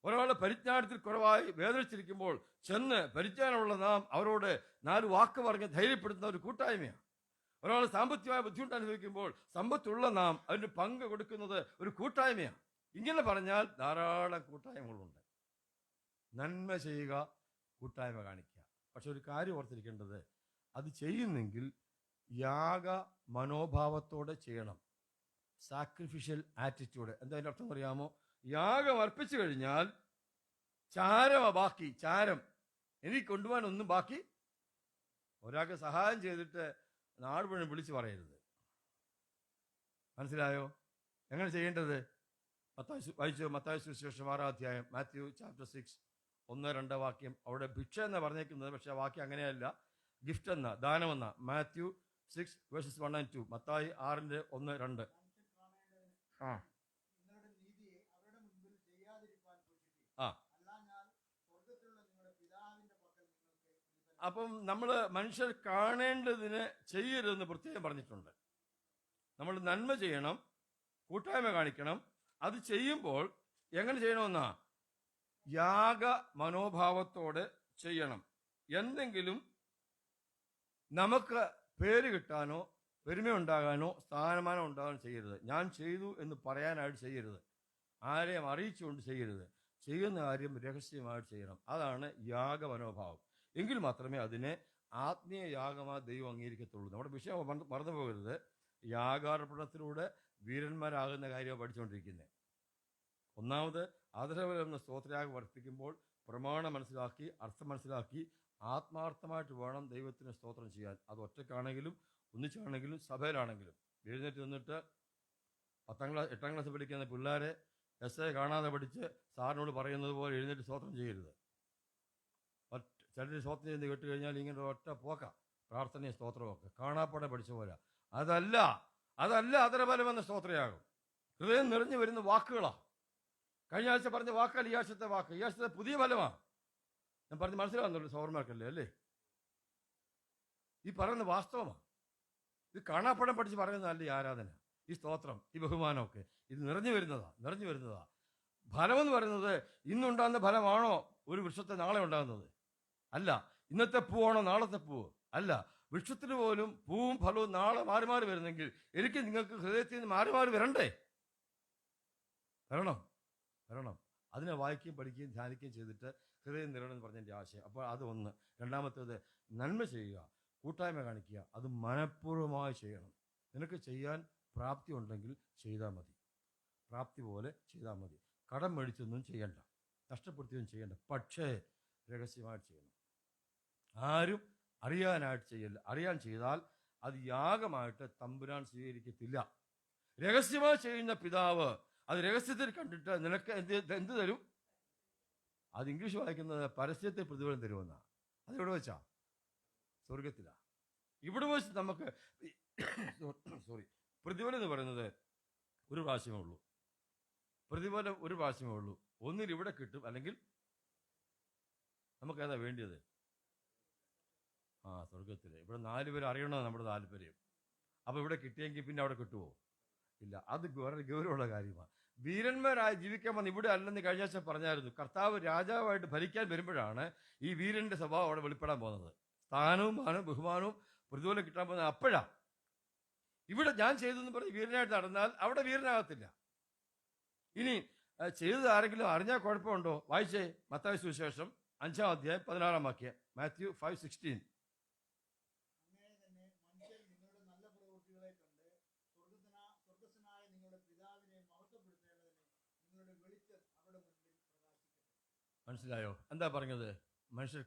[SPEAKER 1] ഒരാൾ പരിജ്ഞാനത്തിൽ കുറവായി വേദനിച്ചിരിക്കുമ്പോൾ ചെന്ന് പരിജ്ഞാനമുള്ള നാം അവരോട് 4 വാക്ക് പറഞ്ഞ് ധൈര്യപ്പെടുത്തുന്ന ഒരു കൂട്ടായ്മയാണ്. ഒരാൾ സാമ്പത്തികമായ ബുദ്ധിമുട്ട് അനുഭവിക്കുമ്പോൾ സമ്പത്തുള്ള നാം അതിന് പങ്ക് കൊടുക്കുന്നത് ഒരു കൂട്ടായ്മയാണ്. ഇങ്ങനെ പറഞ്ഞാൽ ധാരാളം കൂട്ടായ്മകളുണ്ട്. നന്മ ചെയ്യുക, കൂട്ടായ്മ കാണിക്കുക. പക്ഷെ ഒരു കാര്യം ഓർത്തിരിക്കേണ്ടത്, അത് ചെയ്യുന്നെങ്കിൽ യാഗ മനോഭാവത്തോടെ ചെയ്യണം. Sacrificial attitude. എന്താ അതിൻ്റെ അർത്ഥം അറിയാമോ? യാഗം അർപ്പിച്ചു കഴിഞ്ഞാൽ ചാരമാ ബാക്കി. ചാരം എനിക്ക് കൊണ്ടുപോകാൻ ഒന്നും ബാക്കി. ഒരാൾക്ക് സഹായം ചെയ്തിട്ട് നാട് മുഴുവൻ വിളിച്ചു പറയരുത്. മനസ്സിലായോ? എങ്ങനെ ചെയ്യേണ്ടത്? വായിച്ചു മത്തായി സുവിശേഷം 6-ാം അധ്യായം, മാത്യു ചാപ്റ്റർ 6 1-2 വാക്യം. അവിടെ ഭിക്ഷ എന്ന് പറഞ്ഞേക്കുന്നത്, പക്ഷെ വാക്യം അങ്ങനെയല്ല, ഗിഫ്റ്റ് എന്ന, ദാനമെന്ന. മാത്യു 6:1-2, മത്തായി 6:1-2. ആ ആ അപ്പം നമ്മൾ മനുഷ്യർ കാണേണ്ടതിന് ചെയ്യരുതെന്ന് പ്രത്യേകം പറഞ്ഞിട്ടുണ്ട്. നമ്മൾ നന്മ ചെയ്യണം, കൂട്ടായ്മ കാണിക്കണം. അത് ചെയ്യുമ്പോൾ എങ്ങനെ ചെയ്യണമെന്നാ? യാഗ മനോഭാവത്തോടെ ചെയ്യണം. എന്തെങ്കിലും നമുക്ക് പേര് കിട്ടാനോ പെരുമയുണ്ടാകാനോ സ്ഥാനമാനം ഉണ്ടാകാനോ ചെയ്യരുത്. ഞാൻ ചെയ്തു എന്ന് പറയാനായിട്ട് ചെയ്യരുത്. ആരെയും അറിയിച്ചുകൊണ്ട് ചെയ്യരുത്. ചെയ്യുന്ന കാര്യം രഹസ്യമായിട്ട് ചെയ്യണം. അതാണ് യാഗ മനോഭാവം. എങ്കിൽ മാത്രമേ അതിനെ ആത്മീയ യാഗമായി ദൈവം അംഗീകരിക്കത്തുള്ളൂ. നമ്മുടെ വിഷയം മറന്നു പോകരുത്. യാഗാർപ്പണത്തിലൂടെ വീരന്മാരാകുന്ന കാര്യമാണ് പഠിച്ചുകൊണ്ടിരിക്കുന്നത്. ഒന്നാമത് ആദരവരെന്ന സ്തോത്രയാഗം വർദ്ധിപ്പിക്കുമ്പോൾ പ്രമാണം മനസ്സിലാക്കി, അർത്ഥം മനസ്സിലാക്കി, ആത്മാർത്ഥമായിട്ട് വേണം ദൈവത്തിന് സ്തോത്രം ചെയ്യാൻ. അത് ഒറ്റയ്ക്കാണെങ്കിലും ഒന്നിച്ചാണെങ്കിലും സഭയിലാണെങ്കിലും. എഴുന്നേറ്റ് നിന്നിട്ട് 8-ാം ക്ലാസ് പഠിക്കുന്ന പിള്ളേരെ എസ് കാണാതെ പഠിച്ച് സാറിനോട് പറയുന്നത് പോലെ എഴുന്നേറ്റ് സ്തോത്രം ചെയ്യരുത്. ചിലർ സ്തോത്രം ചെയ്ത് കേട്ട് കഴിഞ്ഞാൽ ഇങ്ങനെ ഒറ്റ പോക്ക പ്രാർത്ഥനയും സ്തോത്രമൊക്കെ കാണാപ്പാടെ പഠിച്ച പോലെ. അതല്ല അതരഫലമെന്ന സ്തോത്രയാകും. ഹൃദയം നിറഞ്ഞു വരുന്ന വാക്കുകളാണ്. കഴിഞ്ഞ ആഴ്ച പറഞ്ഞ വാക്കല്ല ഈ ആഴ്ചത്തെ വാക്ക്. ഈ ആഴ്ചത്തെ പുതിയ ഫലമാണ്. ഞാൻ പറഞ്ഞ് മനസ്സിലാവുന്നുള്ളൂ സൗർമാർക്കല്ലേ അല്ലേ? ഈ പറയുന്ന വാസ്തവമാണ്. ഇത് കാണാപ്പടം പഠിച്ച് പറയുന്നതല്ല ഈ ആരാധന, ഈ സ്തോത്രം, ഈ ബഹുമാനമൊക്കെ. ഇത് നിറഞ്ഞു വരുന്നതാ. ഫലമെന്ന് പറയുന്നത് ഇന്നുണ്ടാകുന്ന ഫലമാണോ ഒരു വൃക്ഷത്തെ നാളെ ഉണ്ടാകുന്നത്? അല്ല. ഇന്നത്തെ പൂവാണോ നാളത്തെ പൂവ്? അല്ല. വൃക്ഷത്തിന് പോലും പൂവും ഫലവും നാളെ മാറി മാറി വരുന്നെങ്കിൽ എനിക്ക് നിങ്ങൾക്ക് ഹൃദയത്തിൽ നിന്ന് മാറി മാറി വരണ്ടേ? വരണം. അതിനെ വായിക്കുകയും പഠിക്കുകയും ധ്യാനിക്കുകയും ചെയ്തിട്ട് ഹൃദയം നിറയണമെന്ന് പറഞ്ഞതിൻ്റെ ആശയം. അപ്പോൾ അത് ഒന്ന്. രണ്ടാമത്തേത്, നന്മ ചെയ്യുക, കൂട്ടായ്മ കാണിക്കുക. അത് മനഃപൂർവ്വമായി ചെയ്യണം. നിനക്ക് ചെയ്യാൻ പ്രാപ്തി ഉണ്ടെങ്കിൽ ചെയ്താൽ മതി. പ്രാപ്തി പോലെ ചെയ്താൽ മതി. കടം മേടിച്ചൊന്നും ചെയ്യണ്ട, നഷ്ടപ്പെടുത്തിയൊന്നും ചെയ്യണ്ട. പക്ഷേ രഹസ്യമായിട്ട് ചെയ്യണം. ആരും അറിയാനായിട്ട് ചെയ്യല്ല. അറിയാൻ ചെയ്താൽ അത് യാഗമായിട്ട് തമ്പുരാൻ സ്വീകരിക്കത്തില്ല. രഹസ്യമായി ചെയ്യുന്ന പിതാവ് അത് രഹസ്യത്തിൽ കണ്ടിട്ട് നിനക്ക് എന്ത് തരും? അത് ഇംഗ്ലീഷ് വായിക്കുന്നത് പരസ്യത്തെ പ്രതിഫലം തരുമെന്നാണ്. അതെവിടെ വെച്ചാ? സ്വർഗത്തിലാ. ഇവിടെ വെച്ച് നമുക്ക് പ്രതിഫലം എന്ന് പറയുന്നത് ഒരു പ്രാവശ്യമേ ഉള്ളൂ. പ്രതിഫലം ഒരു പ്രാവശ്യമേ ഉള്ളൂ. ഒന്നിൽ ഇവിടെ കിട്ടും, അല്ലെങ്കിൽ നമുക്കേതാ വേണ്ടിയത്? സ്വർഗത്തിൽ. ഇവിടെ 4 പേര് അറിയണമെന്ന് നമ്മുടെ താല്പര്യം. അപ്പോൾ ഇവിടെ കിട്ടിയെങ്കിൽ പിന്നെ അവിടെ കിട്ടുമോ? ഇല്ല. അത് വളരെ ഗൗരവമുള്ള കാര്യമാണ്. വീരന്മാരായി ജീവിക്കാൻ വന്ന് ഇവിടെ അല്ലെന്ന് കഴിഞ്ഞ ആഴ്ച പറഞ്ഞായിരുന്നു. കർത്താവ് രാജാവായിട്ട് ഭരിക്കാൻ വരുമ്പോഴാണ് ഈ വീരന്റെ സ്വഭാവം അവിടെ വെളിപ്പെടാൻ പോകുന്നത്. സ്ഥാനവും ബഹുമാനവും പ്രതിഫലം കിട്ടാൻ പോകുന്നത് അപ്പോഴാണ്. ഇവിടെ ഞാൻ ചെയ്തെന്ന് പറഞ്ഞ് വീരനായിട്ട് നടന്നാൽ അവിടെ വീരനാകത്തില്ല. ഇനി ചെയ്തത് ആരെങ്കിലും അറിഞ്ഞാൽ കുഴപ്പമുണ്ടോ? വായിച്ചേ മത്തായി സുവിശേഷം 5-ാം അധ്യായം 16-ാം വാക്യം. മാത്യു 5:16. മനസ്സിലായോ എന്താ പറഞ്ഞത്? മനുഷ്യരെ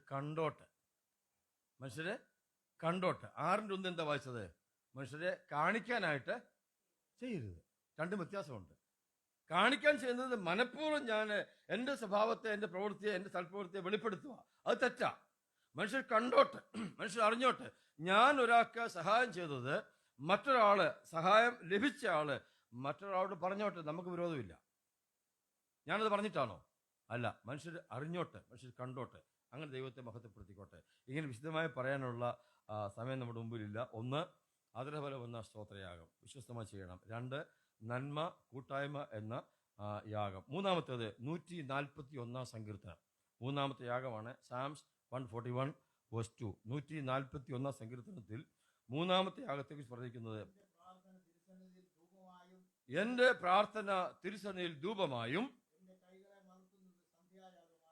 [SPEAKER 1] കണ്ടോട്ടെ. 6-ന്റെ എന്താ വായിച്ചത്? മനുഷ്യരെ കാണിക്കാനായിട്ട് ചെയ്യരുത്. രണ്ടും വ്യത്യാസമുണ്ട്. കാണിക്കാൻ ചെയ്യുന്നത് മനഃപൂർവ്വം ഞാൻ എൻ്റെ സ്വഭാവത്തെ, എൻ്റെ പ്രവൃത്തിയെ, എൻ്റെ സൽപ്രവൃത്തിയെ വെളിപ്പെടുത്തുക. അത് തെറ്റാ. മനുഷ്യർ കണ്ടോട്ടെ, മനുഷ്യർ അറിഞ്ഞോട്ടെ. ഞാൻ ഒരാൾക്ക് സഹായം ചെയ്തത് മറ്റൊരാള്, സഹായം ലഭിച്ച ആള് മറ്റൊരാളോട് പറഞ്ഞോട്ടെ, നമുക്ക് വിരോധമില്ല. ഞാനത് പറഞ്ഞിട്ടാണോ? അല്ല. മനുഷ്യർ അറിഞ്ഞോട്ടെ, മനുഷ്യർ കണ്ടോട്ടെ. അങ്ങനെ ദൈവത്തെ മഹത്വപ്പെടുത്തിക്കോട്ടെ. ഇങ്ങനെ വിശദമായി പറയാനുള്ള സമയം നമ്മുടെ മുമ്പിലില്ല. ഒന്ന്, ആദരഫലം എന്ന സ്തോത്രയാഗം വിശ്വസ്തമായി ചെയ്യണം. രണ്ട്, നന്മ കൂട്ടായ്മ എന്ന യാഗം. മൂന്നാമത്തേത് 141 സങ്കീർത്തനം. മൂന്നാമത്തെ യാഗമാണ് സാംസ് 141 വേഴ്സ് 2. 141 സങ്കീർത്തനത്തിൽ മൂന്നാമത്തെ യാഗത്തെക്കുറിച്ച് പറഞ്ഞിരിക്കുന്നത്, എന്റെ പ്രാർത്ഥന തിരുസന്നിധിയിൽ ധൂപമായും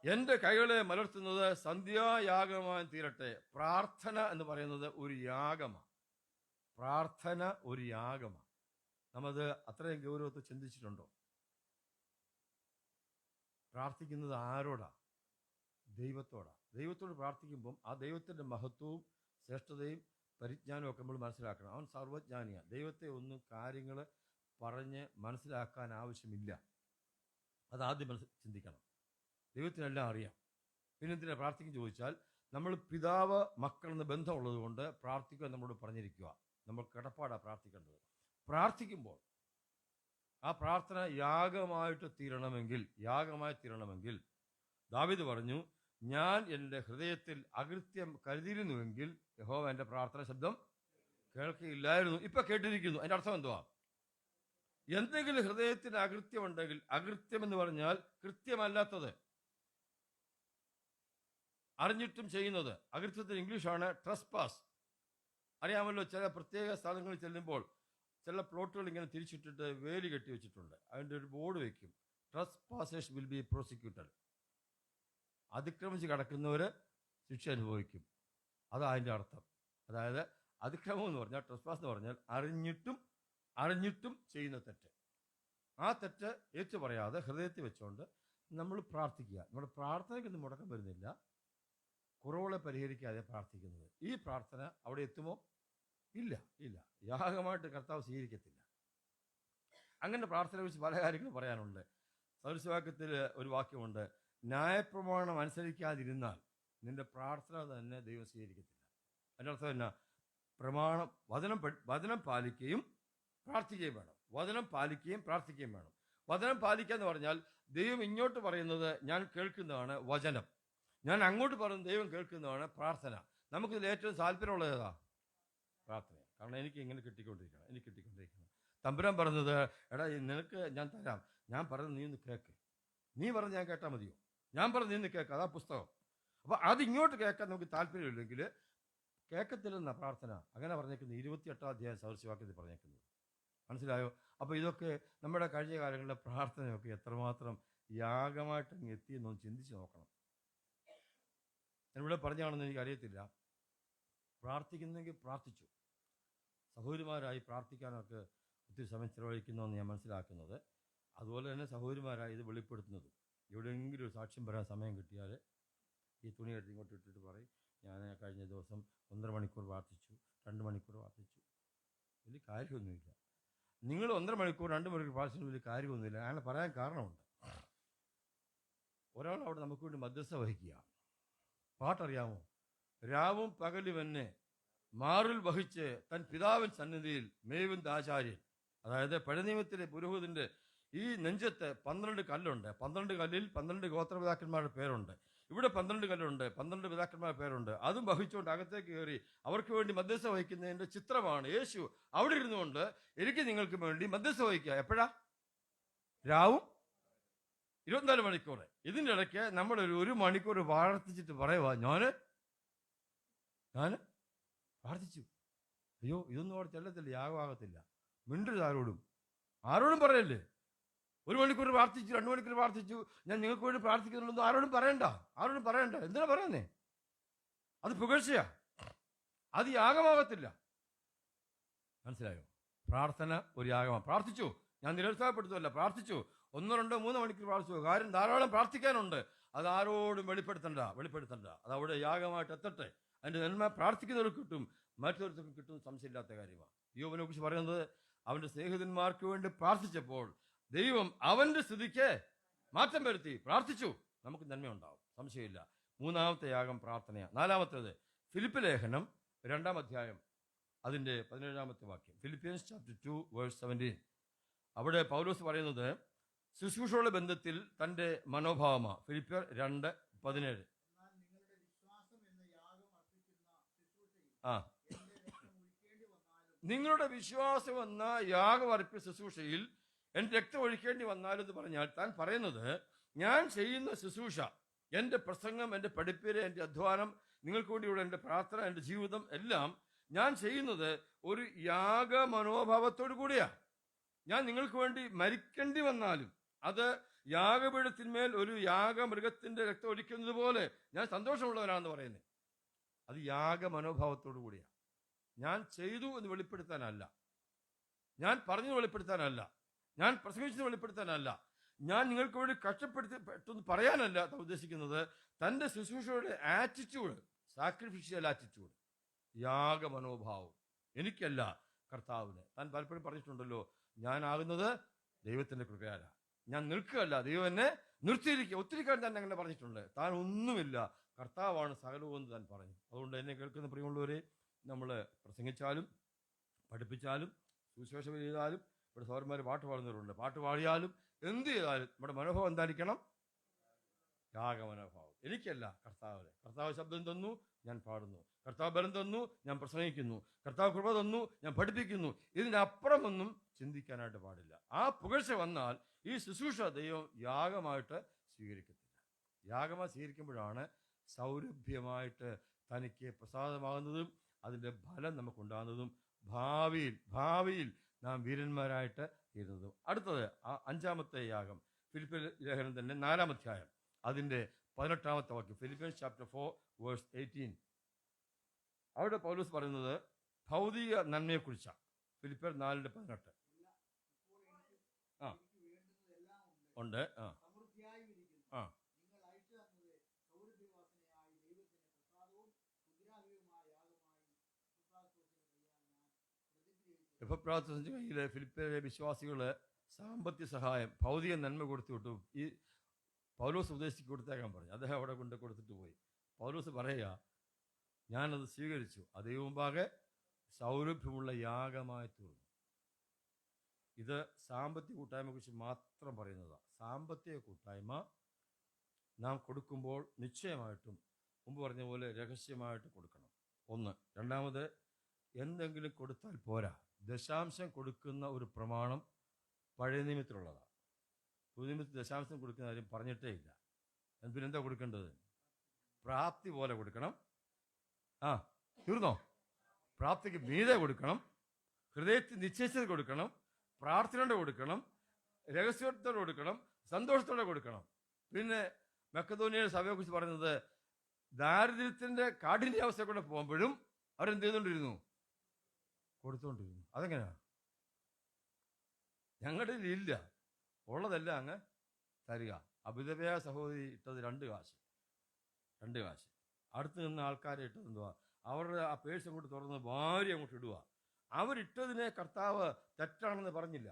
[SPEAKER 1] എന്റെ കൈകളെ മലർത്തുന്നത് സന്ധ്യായാഗമായി തീരട്ടെ. പ്രാർത്ഥന എന്ന് പറയുന്നത് ഒരു യാഗമാണ്. പ്രാർത്ഥന ഒരു യാഗമാണ്. നമ്മത് അത്രയും ഗൗരവത്തിൽ ചിന്തിച്ചിട്ടുണ്ടോ? പ്രാർത്ഥിക്കുന്നത് ആരോടാ? ദൈവത്തോടാ. ദൈവത്തോട് പ്രാർത്ഥിക്കുമ്പം ആ ദൈവത്തിൻ്റെ മഹത്വവും ശ്രേഷ്ഠതയും പരിജ്ഞാനവും ഒക്കെ നമ്മൾ മനസ്സിലാക്കണം. അവൻ സർവജ്ഞാനിയാണ്. ദൈവത്തെ ഒന്നും കാര്യങ്ങൾ പറഞ്ഞ് മനസ്സിലാക്കാൻ ആവശ്യമില്ല. അതാദ്യം ചിന്തിക്കണം. ദൈവത്തിനെല്ലാം അറിയാം. പിന്നെ എന്തിനാ പ്രാർത്ഥിക്കും ചോദിച്ചാൽ, നമ്മൾ പിതാവ് മക്കൾ എന്ന ബന്ധമുള്ളത് കൊണ്ട് പ്രാർത്ഥിക്കുക നമ്മളോട് പറഞ്ഞിരിക്കുക. നമ്മൾ കിടപ്പാടാണ് പ്രാർത്ഥിക്കേണ്ടത്. പ്രാർത്ഥിക്കുമ്പോൾ ആ പ്രാർത്ഥന യാഗമായി തീരണമെങ്കിൽ ദാവീദ് പറഞ്ഞു, ഞാൻ എൻ്റെ ഹൃദയത്തിൽ അകൃത്യം കരുതിയിരുന്നുവെങ്കിൽ യഹോവ എൻ്റെ പ്രാർത്ഥന ശബ്ദം കേൾക്കുകയില്ലായിരുന്നു. ഇപ്പൊ കേട്ടിരിക്കുന്നു. അതിൻ്റെ അർത്ഥം എന്തുവാ? എന്തെങ്കിലും ഹൃദയത്തിന് അകൃത്യമുണ്ടെങ്കിൽ, അകൃത്യം എന്ന് പറഞ്ഞാൽ കൃത്യമല്ലാത്തത്, അറിഞ്ഞിട്ടും ചെയ്യുന്നത്. അകൃത്യത്തിന് ഇംഗ്ലീഷാണ് ട്രസ്പാസ്. അറിയാമല്ലോ, ചില പ്രത്യേക സ്ഥലങ്ങളിൽ ചെല്ലുമ്പോൾ ചില പ്ലോട്ടുകൾ ഇങ്ങനെ തിരിച്ചിട്ടിട്ട് വേലി കെട്ടി വെച്ചിട്ടുണ്ട്. അതിൻ്റെ ഒരു ബോർഡ് വയ്ക്കും, ട്രസ്പാസേഴ്സ് വിൽ ബി പ്രോസിക്യൂട്ടഡ്. അതിക്രമിച്ച് കിടക്കുന്നവർ ശിക്ഷ അനുഭവിക്കും. അതാ അതിൻ്റെ അർത്ഥം. അതായത് അതിക്രമം എന്ന് പറഞ്ഞാൽ, ട്രസ്പാസ് എന്ന് പറഞ്ഞാൽ അറിഞ്ഞിട്ടും ചെയ്യുന്ന തെറ്റ്. ആ തെറ്റ് ഏറ്റു പറയാതെ ഹൃദയത്തിൽ വെച്ചുകൊണ്ട് നമ്മൾ പ്രാർത്ഥിക്കുക. നമ്മുടെ പ്രാർത്ഥനയ്ക്കൊന്നും മുടക്കം വരുന്നില്ല. കുറവുകളെ പരിഹരിക്കാതെ പ്രാർത്ഥിക്കുന്നത്. ഈ പ്രാർത്ഥന അവിടെ എത്തുമോ? ഇല്ല. യാഗമായിട്ട് കർത്താവ് സ്വീകരിക്കത്തില്ല. അങ്ങനെ പ്രാർത്ഥനയെ കുറിച്ച് പല കാര്യങ്ങളും പറയാനുണ്ട്. സദൃശവാക്യത്തിൽ ഒരു വാക്യമുണ്ട്, ന്യായപ്രമാണം അനുസരിക്കാതിരുന്നാൽ നിന്റെ പ്രാർത്ഥന തന്നെ ദൈവം സ്വീകരിക്കത്തില്ല. അതിൻ്റെ അർത്ഥം എന്നാ? വചനം പാലിക്കുകയും പ്രാർത്ഥിക്കുകയും വേണം. വചനം പാലിക്കുകയും പ്രാർത്ഥിക്കുകയും വേണം. വചനം പാലിക്കുക എന്ന് പറഞ്ഞാൽ ദൈവം ഇങ്ങോട്ട് പറയുന്നത് ഞാൻ കേൾക്കുന്നതാണ് വചനം, ഞാൻ അങ്ങോട്ട് പറയുന്നത് ദൈവം കേൾക്കുന്നതാണ് പ്രാർത്ഥന. നമുക്കിതിൽ ഏറ്റവും താല്പര്യമുള്ളത് ഏതാ? പ്രാർത്ഥന. കാരണം എനിക്ക് ഇങ്ങനെ കിട്ടിക്കൊണ്ടിരിക്കണം. തമ്പുരാൻ പറഞ്ഞത്, എടാ നിനക്ക് ഞാൻ തരാം, ഞാൻ പറയുന്നത് നീ ഒന്ന് കേൾക്ക്. നീ പറഞ്ഞ് ഞാൻ കേട്ടാൽ മതിയോ? ഞാൻ പറഞ്ഞ് നീ ഒന്ന് കേൾക്ക്. അതാ പുസ്തകം. അപ്പോൾ അതിങ്ങോട്ട് കേൾക്കാൻ നമുക്ക് താല്പര്യമില്ലെങ്കിൽ കേൾക്കത്തില്ലെന്നാ പ്രാർത്ഥന. അങ്ങനെ പറഞ്ഞേക്കുന്നത് 28-ാം അധ്യായം സദൃശവാക്യത്തിൽ പറഞ്ഞേക്കുന്നത്. മനസ്സിലായോ? അപ്പോൾ ഇതൊക്കെ നമ്മുടെ കഴിഞ്ഞ കാലങ്ങളിലെ പ്രാർത്ഥനയൊക്കെ എത്രമാത്രം യാഗമായിട്ട് അങ്ങ് എത്തിയെന്നൊന്ന് ചിന്തിച്ച് നോക്കണം. ഞാനിവിടെ പറഞ്ഞാണെന്ന് എനിക്കറിയത്തില്ല. പ്രാർത്ഥിക്കുന്നെങ്കിൽ പ്രാർത്ഥിച്ചു. സഹോദരിമാരായി പ്രാർത്ഥിക്കാനൊക്കെ ഒത്തിരി സമയം ചിലവഴിക്കുന്നതെന്ന് ഞാൻ മനസ്സിലാക്കുന്നത്. അതുപോലെ തന്നെ സഹോദരിമാരായി ഇത് വെളിപ്പെടുത്തുന്നത്. എവിടെയെങ്കിലും ഒരു സാക്ഷ്യം പറയാൻ സമയം കിട്ടിയാൽ ഈ തുണി എടുത്ത് ഇങ്ങോട്ട് ഇട്ടിട്ട് പറയും, ഞാൻ കഴിഞ്ഞ ദിവസം 1.5 മണിക്കൂർ പ്രാർത്ഥിച്ചു, 2 മണിക്കൂർ പ്രാർത്ഥിച്ചു. വലിയ കാര്യമൊന്നുമില്ല. നിങ്ങൾ 1.5 മണിക്കൂർ 2 മണിക്കൂർ പ്രാർത്ഥിച്ചു വലിയ കാര്യമൊന്നുമില്ല. അങ്ങനെ പറയാൻ കാരണമുണ്ട്. ഒരാൾ അവിടെ നമുക്ക് വേണ്ടി മധ്യസ്ഥ വഹിക്കുക. പാട്ടറിയാമോ? രാവും പകലും എന്നെ മാറിൽ വഹിച്ച് തൻ പിതാവിൻ സന്നിധിയിൽ മേവുന്ന ആചാര്യൻ. അതായത് പഴയ നിയമത്തിലെ പുരോഹിതന്റെ ഈ നെഞ്ചത്ത് 12 കല്ലുണ്ട്. 12 കല്ലിൽ 12 ഗോത്രപിതാക്കന്മാരുടെ പേരുണ്ട്. ഇവിടെ 12 കല്ലുണ്ട്, 12 പിതാക്കന്മാരുടെ പേരുണ്ട്. അതും വഹിച്ചുകൊണ്ട് അകത്തേക്ക് കയറി അവർക്ക് വേണ്ടി മധ്യസ്ഥ വഹിക്കുന്നതിന്റെ ചിത്രമാണ് യേശു. അവിടെ ഇരുന്നുകൊണ്ട് എനിക്ക് നിങ്ങൾക്ക് വേണ്ടി മധ്യസ്ഥ വഹിക്കുക. എപ്പോഴാ? രാവും 24 മണിക്കൂർ. ഇതിൻ്റെ ഇടയ്ക്ക് നമ്മൾ 1 മണിക്കൂർ പ്രാർത്ഥിച്ചിട്ട് പറയുക, ഞാൻ പ്രാർത്ഥിച്ചു. അയ്യോ, ഇതൊന്നും അവിടെ ചെല്ലത്തില്ല, യാഗമാകത്തില്ല. മിണ്ടരുത് ആരോടും പറയല്ലേ. 1 മണിക്കൂർ പ്രാർത്ഥിച്ചു, 2 മണിക്കൂർ പ്രാർത്ഥിച്ചു, ഞാൻ നിങ്ങൾക്ക് വേണ്ടി പ്രാർത്ഥിക്കുന്നുണ്ടെന്ന് ആരോടും പറയണ്ട. എന്തിനാ പറയുന്നേ? അത് പുകഴ്ചയാ, അത് യാഗമാകത്തില്ല. മനസ്സിലായോ? പ്രാർത്ഥന ഒരു യാഗമാണ്. പ്രാർത്ഥിച്ചു, ഞാൻ നിരുത്സാഹപ്പെടുത്തുമല്ല, പ്രാർത്ഥിച്ചു. 1, 2, 3 മണിക്കൂർ പ്രാർത്ഥിച്ചു. കാര്യം ധാരാളം പ്രാർത്ഥിക്കാനുണ്ട്. അത് ആരോടും വെളിപ്പെടുത്തണ്ട. അത് അവിടെ യാഗമായിട്ട് എത്തട്ടെ. അതിൻ്റെ നന്മ പ്രാർത്ഥിക്കുന്നവർക്ക് കിട്ടും, മറ്റൊരുത്തർക്കും കിട്ടും. സംശയമില്ലാത്ത കാര്യമാണ്. യോബിനെ കുറിച്ച് പറയുന്നത്, അവൻ്റെ സ്നേഹിതന്മാർക്ക് വേണ്ടി പ്രാർത്ഥിച്ചപ്പോൾ ദൈവം അവൻ്റെ സ്ഥിതിക്ക് മാറ്റം വരുത്തി. പ്രാർത്ഥിച്ചു, നമുക്ക് നന്മയുണ്ടാവും, സംശയമില്ല. 3-ാമത്തെ യാഗം പ്രാർത്ഥനയാണ്. 4-ാമത്തേത് ഫിലിപ്പ് ലേഖനം 2-ാം അധ്യായം അതിൻ്റെ 17-ാമത്തെ വാക്യം. Philippians chapter 2 verse 17. അവിടെ പൗലോസ് പറയുന്നത് ശുശ്രൂഷയുടെ ബന്ധത്തിൽ തൻ്റെ മനോഭാവമാണ്. ഫിലിപ്പിയർ 2:17. ആ നിങ്ങളുടെ വിശ്വാസം എന്ന യാഗമർപ്പിച്ച ശുശ്രൂഷയിൽ എൻ്റെ രക്തം ഒഴിക്കേണ്ടി വന്നാലെന്ന് പറഞ്ഞാൽ താൻ പറയുന്നത്, ഞാൻ ചെയ്യുന്ന ശുശ്രൂഷ, എൻ്റെ പ്രസംഗം, എൻ്റെ പഠിപ്പീര്, എൻ്റെ അധ്വാനം, നിങ്ങൾക്ക് വേണ്ടിയുള്ള എൻ്റെ പ്രാർത്ഥന, എൻ്റെ ജീവിതം എല്ലാം ഞാൻ ചെയ്യുന്നത് ഒരു യാഗ മനോഭാവത്തോടു കൂടിയാണ്. ഞാൻ നിങ്ങൾക്ക് വേണ്ടി മരിക്കേണ്ടി വന്നാലും അത് യാഗപീഠത്തിന്മേൽ ഒരു യാഗമൃഗത്തിന്റെ രക്തം ഒഴിക്കുന്നത് പോലെ ഞാൻ സന്തോഷമുള്ളവനാണെന്ന് പറയുന്നത്. അത് യാഗ മനോഭാവത്തോടു കൂടിയാണ്. ഞാൻ ചെയ്തു എന്ന് വെളിപ്പെടുത്താനല്ല, ഞാൻ പറഞ്ഞു വെളിപ്പെടുത്താനല്ല, ഞാൻ പ്രസംഗിച്ചത് വെളിപ്പെടുത്താനല്ല, ഞാൻ നിങ്ങൾക്ക് വേണ്ടി കഷ്ടപ്പെടുത്തെന്ന് പറയാനല്ല ഉദ്ദേശിക്കുന്നത്. തൻ്റെ ശുശ്രൂഷയുടെ ആറ്റിറ്റ്യൂഡ്, സാക്രിഫിഷ്യൽ ആറ്റിറ്റ്യൂഡ്, യാഗ മനോഭാവം, എനിക്കല്ല കർത്താവിന്. താൻ പലപ്പോഴും പറഞ്ഞിട്ടുണ്ടല്ലോ, ഞാനാകുന്നത് ദൈവത്തിന്റെ കൃപയാല, ഞാൻ നിൽക്കുകയല്ല, ദൈവം എന്നെ നിർത്തിയിരിക്കുക. ഒത്തിരി കാര്യം തന്നെ അങ്ങനെ പറഞ്ഞിട്ടുണ്ട്. താൻ ഒന്നുമില്ല, കർത്താവാണ് സകലവും എന്ന് താൻ പറഞ്ഞു. അതുകൊണ്ട് എന്നെ കേൾക്കുന്ന പ്രിയമുള്ളവരെ, നമ്മൾ പ്രസംഗിച്ചാലും പഠിപ്പിച്ചാലും സുവിശേഷം ചെയ്താലും, ഇവിടെ സൗരന്മാർ പാട്ട് പാടുന്നവരുണ്ട്, പാട്ട് പാടിയാലും എന്ത് ചെയ്താലും നമ്മുടെ മനോഭാവം എന്തായിരിക്കണം? യാഗ മനോഭാവം. എനിക്കല്ല കർത്താവിന്. കർത്താവ് ശബ്ദം തന്നു, ഞാൻ പാടുന്നു. കർത്താവ് ബലം തന്നു, ഞാൻ പ്രസംഗിക്കുന്നു. കർത്താവ് കൃപ തന്നു, ഞാൻ പഠിപ്പിക്കുന്നു. ഇതിനപ്പുറമൊന്നും ചിന്തിക്കാനായിട്ട് പാടില്ല. ആ പുകഴ്ച വന്നാൽ ഈ ശുശ്രൂഷ ദൈവം യാഗമായിട്ട് സ്വീകരിക്കത്തില്ല. യാഗമായി സ്വീകരിക്കുമ്പോഴാണ് സൗരഭ്യമായിട്ട് തനിക്ക് പ്രസാദമാകുന്നതും അതിൻ്റെ ഫലം നമുക്കുണ്ടാകുന്നതും ഭാവിയിൽ നാം വീരന്മാരായിട്ട് തീരുന്നതും. അടുത്തത് 5-ാമത്തെ യാഗം, ഫിലിപ്പിയർ ലേഖനം തന്നെ 4-ാം അധ്യായം അതിൻ്റെ 18-ാമത്തെ വാക്യം, ഫിലിപ്പിയൻസ് ചാപ്റ്റർ 4 വേഴ്സ് 18. അവിടെ പൗലോസ് പറയുന്നത് ഭൗതിക നന്മയെക്കുറിച്ചാണ്. ഫിലിപ്പിയർ 4:18 ഉണ്ട്. എഫ്രാത്തസിന്റെ കയ്യിലെ ഫിലിപ്പിയിലെ വിശ്വാസികള് സാമ്പത്തിക സഹായം, ഭൗതിക നന്മ കൊടുത്തു വിട്ടു. ഈ പൗലോസ് ഉപദേശിച്ച് കൊടുത്തേക്കാൻ പറഞ്ഞു. അദ്ദേഹം അവിടെ കൊണ്ട് കൊടുത്തിട്ട് പോയി. പൗലോസ് പറയുക, ഞാനത് സ്വീകരിച്ചു, അതേ മുമ്പാകെ സൗരഭ്യമുള്ള യാഗമായി തീർന്നു. ഇത് സാമ്പത്തിക കൂട്ടായ്മയെക്കുറിച്ച് മാത്രം പറയുന്നതാണ്. സാമ്പത്തിക കൂട്ടായ്മ നാം കൊടുക്കുമ്പോൾ നിശ്ചയമായിട്ടും മുമ്പ് പറഞ്ഞ പോലെ രഹസ്യമായിട്ട് കൊടുക്കണം. ഒന്ന്. രണ്ടാമത്, എന്തെങ്കിലും കൊടുത്താൽ പോരാ, ദശാംശം കൊടുക്കുന്ന ഒരു പ്രമാണം പഴയ നിയമത്തിലുള്ളതാണ്. പുതിയ നിയമത്തിൽ ദശാംശം കൊടുക്കുന്ന കാര്യം പറഞ്ഞിട്ടേ ഇല്ല. പിന്നെന്താ കൊടുക്കേണ്ടത്? പ്രാപ്തി പോലെ കൊടുക്കണം. തീർന്നോ? പ്രാപ്തിക്ക് മീതെ കൊടുക്കണം, ഹൃദയത്തിൽ നിശ്ചയിച്ചത് കൊടുക്കണം, പ്രാർത്ഥനയോടെ കൊടുക്കണം, രഹസ്യത്തോടെ കൊടുക്കണം, സന്തോഷത്തോടെ കൊടുക്കണം. പിന്നെ മക്കതോനിയയുടെ സഭയെക്കുറിച്ച് പറയുന്നത്, ദാരിദ്ര്യത്തിന്റെ കാഠിന്യാവസ്ഥ കൂടെ പോകുമ്പോഴും അവരെന്ത് ചെയ്തുകൊണ്ടിരുന്നു? കൊടുത്തുകൊണ്ടിരുന്നു. അതെങ്ങനെയാണ്? ഞങ്ങളുടെ ഇല്ല, ഉള്ളതെല്ലാം അങ്ങ് തരിക. അഭിതവ്യ സഹോദരി ഇട്ടത് 2 കാശ്. അടുത്ത് നിന്ന് ആൾക്കാരെ ഇട്ടത് എന്തുവാ? അവരുടെ ആ പേഴ്സ് അങ്ങോട്ട് തുറന്ന് ഭാര്യ അങ്ങോട്ട് ഇടുക. അവരിട്ടതിനെ കർത്താവ് തെറ്റാണെന്ന് പറഞ്ഞില്ല.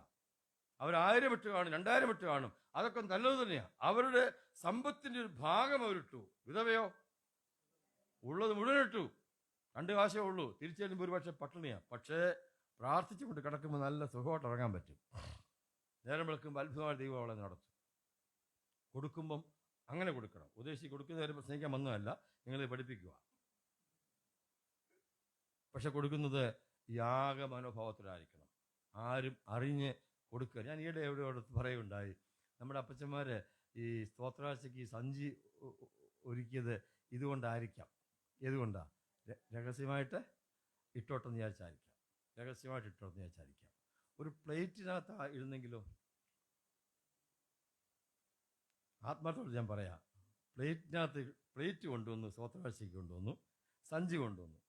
[SPEAKER 1] അവർ 1000 ഇട്ട് കാണും, 2000 ഇട്ട് കാണും, അതൊക്കെ നല്ലത് തന്നെയാണ്. അവരുടെ സമ്പത്തിന്റെ ഒരു ഭാഗം അവരിട്ടു. വിധവയോ ഉള്ളത് മുഴുവൻ ഇട്ടു. 2 കാശേ ഉള്ളൂ. തിരിച്ചു വരുമ്പോൾ ഒരു പക്ഷേ പട്ടിണിയാണ്. പക്ഷേ പ്രാർത്ഥിച്ചുകൊണ്ട് കിടക്കുമ്പോൾ നല്ല സുഖമായിട്ട് ഇറങ്ങാൻ പറ്റും. നേരം വിളക്കുമ്പോൾ അത്ഭുതമായ ദൈവം അവളെ നടത്തും. കൊടുക്കുമ്പം അങ്ങനെ കൊടുക്കണം. ഉദ്ദേശിച്ച് കൊടുക്കുന്നവരെ പ്രസംഗിക്കാൻ വന്നതല്ല, നിങ്ങളെ പഠിപ്പിക്കുക. പക്ഷെ കൊടുക്കുന്നത് യാഗ മനോഭാവത്തിലായിരിക്കണം. ആരും അറിഞ്ഞ് കൊടുക്കുക. ഞാൻ ഈയിടെ എവിടെ പറയുകയുണ്ടായി, നമ്മുടെ അപ്പച്ചന്മാര് ഈ സ്തോത്രാഴ്ചയ്ക്ക് സഞ്ചി ഒരുക്കിയത് ഇതുകൊണ്ടായിരിക്കാം. ഏതുകൊണ്ടാ? രഹസ്യമായിട്ട് ഇട്ടോട്ടെന്ന് വിചാരിച്ചായിരിക്കാം. ഒരു പ്ലേറ്റിനകത്ത് ഇരുന്നെങ്കിലോ? ആത്മാർത്ഥത്തോട് ഞാൻ പറയാം, പ്ലേറ്റ് കൊണ്ടുവന്നു, സ്തോത്രാഴ്ചയ്ക്ക് കൊണ്ടുവന്നു, സഞ്ചി കൊണ്ടുവന്നു.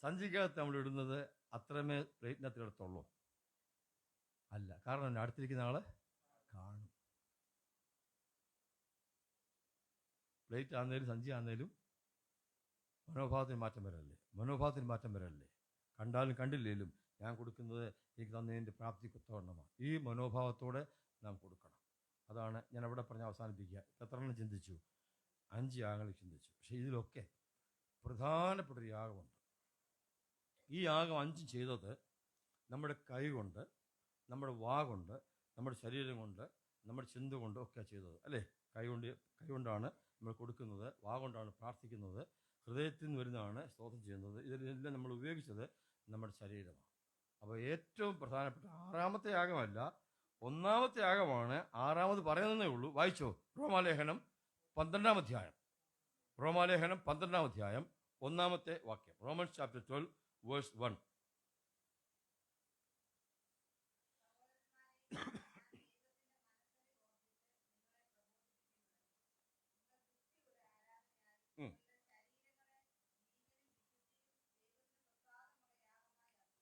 [SPEAKER 1] സഞ്ചിക്കകത്ത് നമ്മൾ ഇടുന്നത് അത്രമേ പ്ലേറ്റിനകത്ത് ഇടത്തുള്ളൂ? അല്ല. കാരണം അടുത്തിരിക്കുന്ന ആള് കാണും. പ്ലേറ്റ് ആണെങ്കിലും സഞ്ചി ആണെങ്കിലും മനോഭാവത്തിന് മാറ്റം വരല്ലേ? കണ്ടാലും കണ്ടില്ലേലും ഞാൻ കൊടുക്കുന്നത് എനിക്ക് തന്നതിൻ്റെ പ്രാപ്തി കുത്തവണ്ണമാണ്. ഈ മനോഭാവത്തോടെ നാം കൊടുക്കണം. അതാണ് ഞാൻ അവിടെ പറഞ്ഞ് അവസാനിപ്പിക്കുക. എത്രണ്ണം ചിന്തിച്ചു? 5 യാഗങ്ങൾ ചിന്തിച്ചു. പക്ഷെ ഇതിലൊക്കെ പ്രധാനപ്പെട്ടൊരു യാഗമുണ്ട്. ഈ യാഗം 5 ചെയ്തത് നമ്മുടെ കൈ കൊണ്ട്, നമ്മുടെ വാ കൊണ്ട്, നമ്മുടെ ശരീരം കൊണ്ട്, നമ്മുടെ ചിന്ത കൊണ്ട് ഒക്കെ ചെയ്തത് അല്ലേ? കൈ കൊണ്ടാണ് നമ്മൾ കൊടുക്കുന്നത്, വാ കൊണ്ടാണ് പ്രാർത്ഥിക്കുന്നത്, ഹൃദയത്തിൽ നിന്ന് വരുന്നതാണ് സ്തോത്രം ചെയ്യുന്നത്. ഇതിലെല്ലാം നമ്മൾ ഉപയോഗിച്ചത് നമ്മുടെ ശരീരമാണ്. അപ്പോൾ ഏറ്റവും പ്രധാനപ്പെട്ട 6ാമത്തെ യാഗമല്ല, 1ാമത്തെ യാഗമാണ്. 6ാമത് പറയുന്നതേ ഉള്ളൂ. വായിച്ചോ, റോമാലേഖനം 12ാം അധ്യായം. റോമാലേഖനം 12ാം അധ്യായം 1ാമത്തെ വാക്യം. Romance chapter 12 verse 1.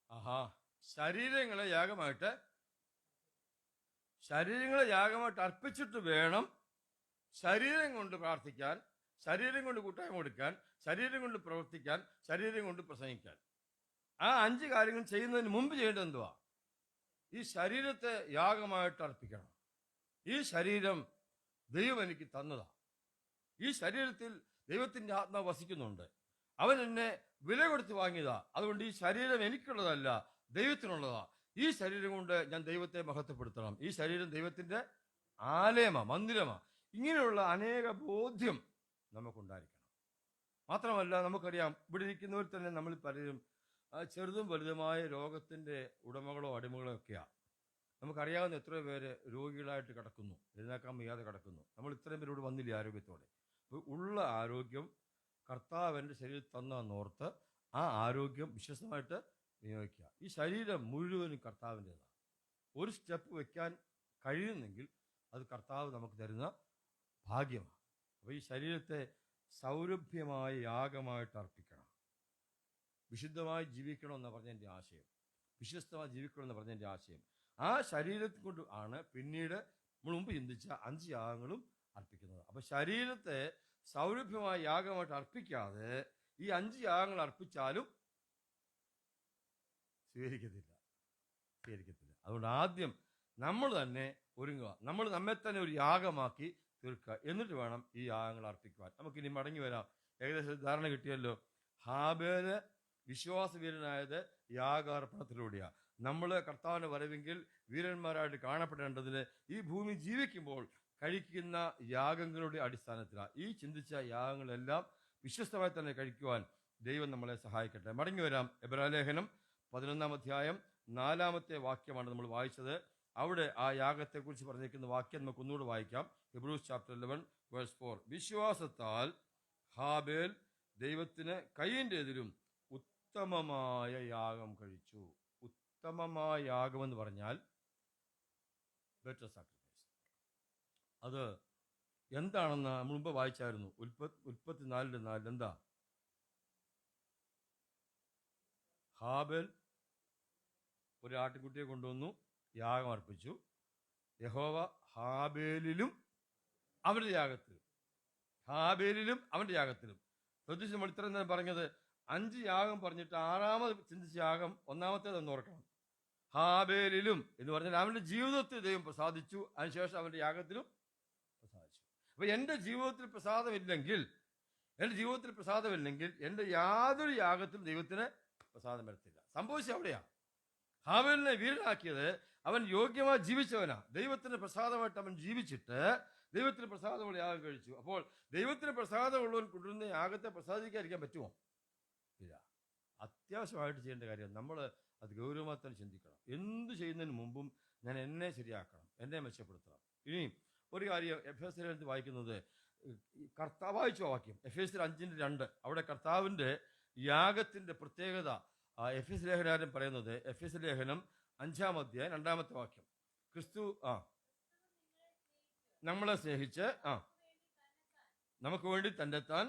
[SPEAKER 1] ആഹാ, ശരീരങ്ങളെ യാഗമായിട്ട് അർപ്പിച്ചിട്ട് വേണം ശരീരം കൊണ്ട് പ്രാർത്ഥിക്കാൻ, ശരീരം കൊണ്ട് കൂട്ടായ്മ കൊടുക്കാൻ, ശരീരം കൊണ്ട് പ്രവർത്തിക്കാൻ, ശരീരം കൊണ്ട് പ്രസംഗിക്കാൻ. ആ 5 കാര്യങ്ങൾ ചെയ്യുന്നതിന് മുമ്പ് ചെയ്യേണ്ടത് എന്തുവാ? ഈ ശരീരത്തെ യാഗമായിട്ട് അർപ്പിക്കണം. ഈ ശരീരം ദൈവം എനിക്ക് തന്നതാ. ഈ ശരീരത്തിൽ ദൈവത്തിന്റെ ആത്മാവ് വസിക്കുന്നുണ്ട്. അവൻ എന്നെ വില കൊടുത്ത് വാങ്ങിയതാ. അതുകൊണ്ട് ഈ ശരീരം എനിക്കുള്ളതല്ല, ദൈവത്തിനുള്ളതാ. ഈ ശരീരം കൊണ്ട് ഞാൻ ദൈവത്തെ മഹത്വപ്പെടുത്തണം. ഈ ശരീരം ദൈവത്തിന്റെ ആലയമാ, മന്ദിരമാ. ഇങ്ങനെയുള്ള അനേക ബോധ്യം നമുക്കുണ്ടായിരിക്കണം. മാത്രമല്ല, നമുക്കറിയാം, ഇവിടെ ഇരിക്കുന്നവർ തന്നെ നമ്മൾ പലരും ചെറുതും വലുതുമായ രോഗത്തിന്റെ ഉടമകളോ അടിമകളോ ഒക്കെയാണ്. നമുക്കറിയാവുന്ന എത്രയോ പേര് രോഗികളായിട്ട് കിടക്കുന്നു, എഴുന്നേക്കാൻ വയ്യാതെ കിടക്കുന്നു. നമ്മൾ ഇത്രയും പേരോട് വന്നില്ലേ ആരോഗ്യത്തോടെ? ഉള്ള ആരോഗ്യം കർത്താവ് എൻ്റെ ശരീരത്തിൽ തന്നോർത്ത് ആ ആരോഗ്യം വിശ്വസമായിട്ട് വിനിയോഗിക്കുക. ഈ ശരീരം മുഴുവനും കർത്താവിൻ്റെതാണ്. ഒരു സ്റ്റെപ്പ് വെക്കാൻ കഴിയുന്നെങ്കിൽ അത് കർത്താവ് നമുക്ക് തരുന്ന ഭാഗ്യമാണ്. അപ്പോൾ ഈ ശരീരത്തെ സൗരഭ്യമായ യാഗമായിട്ട് അർപ്പിക്കണം. വിശുദ്ധമായി ജീവിക്കണമെന്ന് പറഞ്ഞതിൻ്റെ ആശയം, വിശ്വസ്തമായി ജീവിക്കണമെന്ന് പറഞ്ഞതിൻ്റെ ആശയം. ആ ശരീരത്തെ കൊണ്ട് ആണ് പിന്നീട് നമ്മൾ മുമ്പ് ചിന്തിച്ച 5 യാഗങ്ങളും അർപ്പിക്കുന്നത്. അപ്പോൾ ശരീരത്തെ സൗരഭ്യമായ യാഗമായിട്ട് അർപ്പിക്കാതെ ഈ 5 യാഗങ്ങൾ അർപ്പിച്ചാലും സ്വീകരിക്കത്തില്ല. അതുകൊണ്ട് ആദ്യം നമ്മൾ തന്നെ ഒരുങ്ങുക, നമ്മൾ നമ്മെ തന്നെ ഒരു യാഗമാക്കി തീർക്കുക. എന്നിട്ട് വേണം ഈ യാഗങ്ങൾ അർപ്പിക്കുവാൻ. നമുക്കിനി മടങ്ങി വരാം. ഏകദേശം ധാരണ കിട്ടിയല്ലോ. ഹാബേല് വിശ്വാസവീരനായത് യാഗാർപ്പണത്തിലൂടെയാണ്. നമ്മൾ കർത്താവിന്റെ വരവെങ്കിൽ വീരന്മാരായിട്ട് കാണപ്പെടേണ്ടതിന് ഈ ഭൂമി ജീവിക്കുമ്പോൾ കഴിക്കുന്ന യാഗങ്ങളുടെ അടിസ്ഥാനത്തിലാണ്. ഈ ചിന്തിച്ച യാഗങ്ങളെല്ലാം വിശ്വസ്തമായി തന്നെ കഴിക്കുവാൻ ദൈവം നമ്മളെ സഹായിക്കട്ടെ. മടങ്ങി വരാം. എബ്രായലേഖനം 11ാം അധ്യായം 4ാമത്തെ വാക്യമാണ് നമ്മൾ വായിച്ചത്. അവിടെ ആ യാഗത്തെക്കുറിച്ച് പറഞ്ഞിരിക്കുന്ന വാക്യം നമുക്ക് ഒന്നുകൂടെ വായിക്കാം. ഹെബ്രൂസ് ചാപ്റ്റർ 11 വേഴ്സ് 4. വിശ്വാസത്താൽ ഹാബേൽ ദൈവത്തിന് കയീന്റെതിരും ഉത്തമമായ യാഗം കഴിച്ചു. ഉത്തമമായ യാഗം എന്ന് പറഞ്ഞാൽ ബെറ്റർ സാക്രിഫൈസ്. അത് എന്താണെന്ന് നമ്മൾ മുമ്പ് വായിച്ചായിരുന്നു. ഉൽപ്പത്തി 4:4 എന്താ? ഹാബേൽ ഒരു ആട്ടിൻകുട്ടിയെ കൊണ്ടുവന്നു, യാഗം അർപ്പിച്ചു. യഹോവ ഹാബേലിലും അവന്റെ യാഗത്തിലും ശ്രദ്ധിച്ച് നമ്മൾ ഇത്ര നേരം പറഞ്ഞത് 5 യാഗം പറഞ്ഞിട്ട് 6ാമത് ചിന്തിച്ച യാഗം 1ാമത്തേതെന്ന് ഓർക്കണം. ഹാബേലിലും എന്ന് പറഞ്ഞാൽ അവന്റെ ജീവിതത്തിൽ ദൈവം പ്രസാദിച്ചു, അതിനുശേഷം അവന്റെ യാഗത്തിലും പ്രസാദിച്ചു. അപ്പൊ എൻ്റെ ജീവിതത്തിൽ പ്രസാദമില്ലെങ്കിൽ എൻ്റെ യാതൊരു യാഗത്തിലും ദൈവത്തിന് പ്രസാദം വരത്തില്ല. സംഭവിച്ചത് അവിടെയാ. ഹാബേലിനെ വീരനാക്കിയത് അവൻ യോഗ്യമായി ജീവിച്ചവനാ. ദൈവത്തിന് പ്രസാദമായിട്ട് അവൻ ജീവിച്ചിട്ട് ദൈവത്തിന് പ്രസാദമുള്ള യാഗം കഴിച്ചു. അപ്പോൾ ദൈവത്തിന് പ്രസാദമുള്ളവൻ കൊണ്ടുവരുന്ന യാഗത്തെ പ്രസാദിക്കാതിരിക്കാൻ പറ്റുമോ? ഇല്ല. അത്യാവശ്യമായിട്ട് ചെയ്യേണ്ട കാര്യം നമ്മൾ അത് ഗൗരവമായി തന്നെ ചിന്തിക്കണം. എന്ത് ചെയ്യുന്നതിന് മുമ്പും ഞാൻ എന്നെ ശരിയാക്കണം, എന്നെ മെച്ചപ്പെടുത്തണം. ഇനി ഒരു കാര്യം എഫേസ്യരിൽ വായിക്കുന്നത്, കർത്താവ് വായിച്ച വാക്യം എഫേസ്യർ 5:2. അവിടെ കർത്താവിൻ്റെ യാഗത്തിൻ്റെ പ്രത്യേകത എഫേസ്യ ലേഖനം പറയുന്നത്. എഫേസ്യ ലേഖനം 5ാം അധ്യായം 2ാമത്തെ വാക്യം. ക്രിസ്തു നമ്മളെ സ്നേഹിച്ച് നമുക്ക് വേണ്ടി തന്നെത്താൻ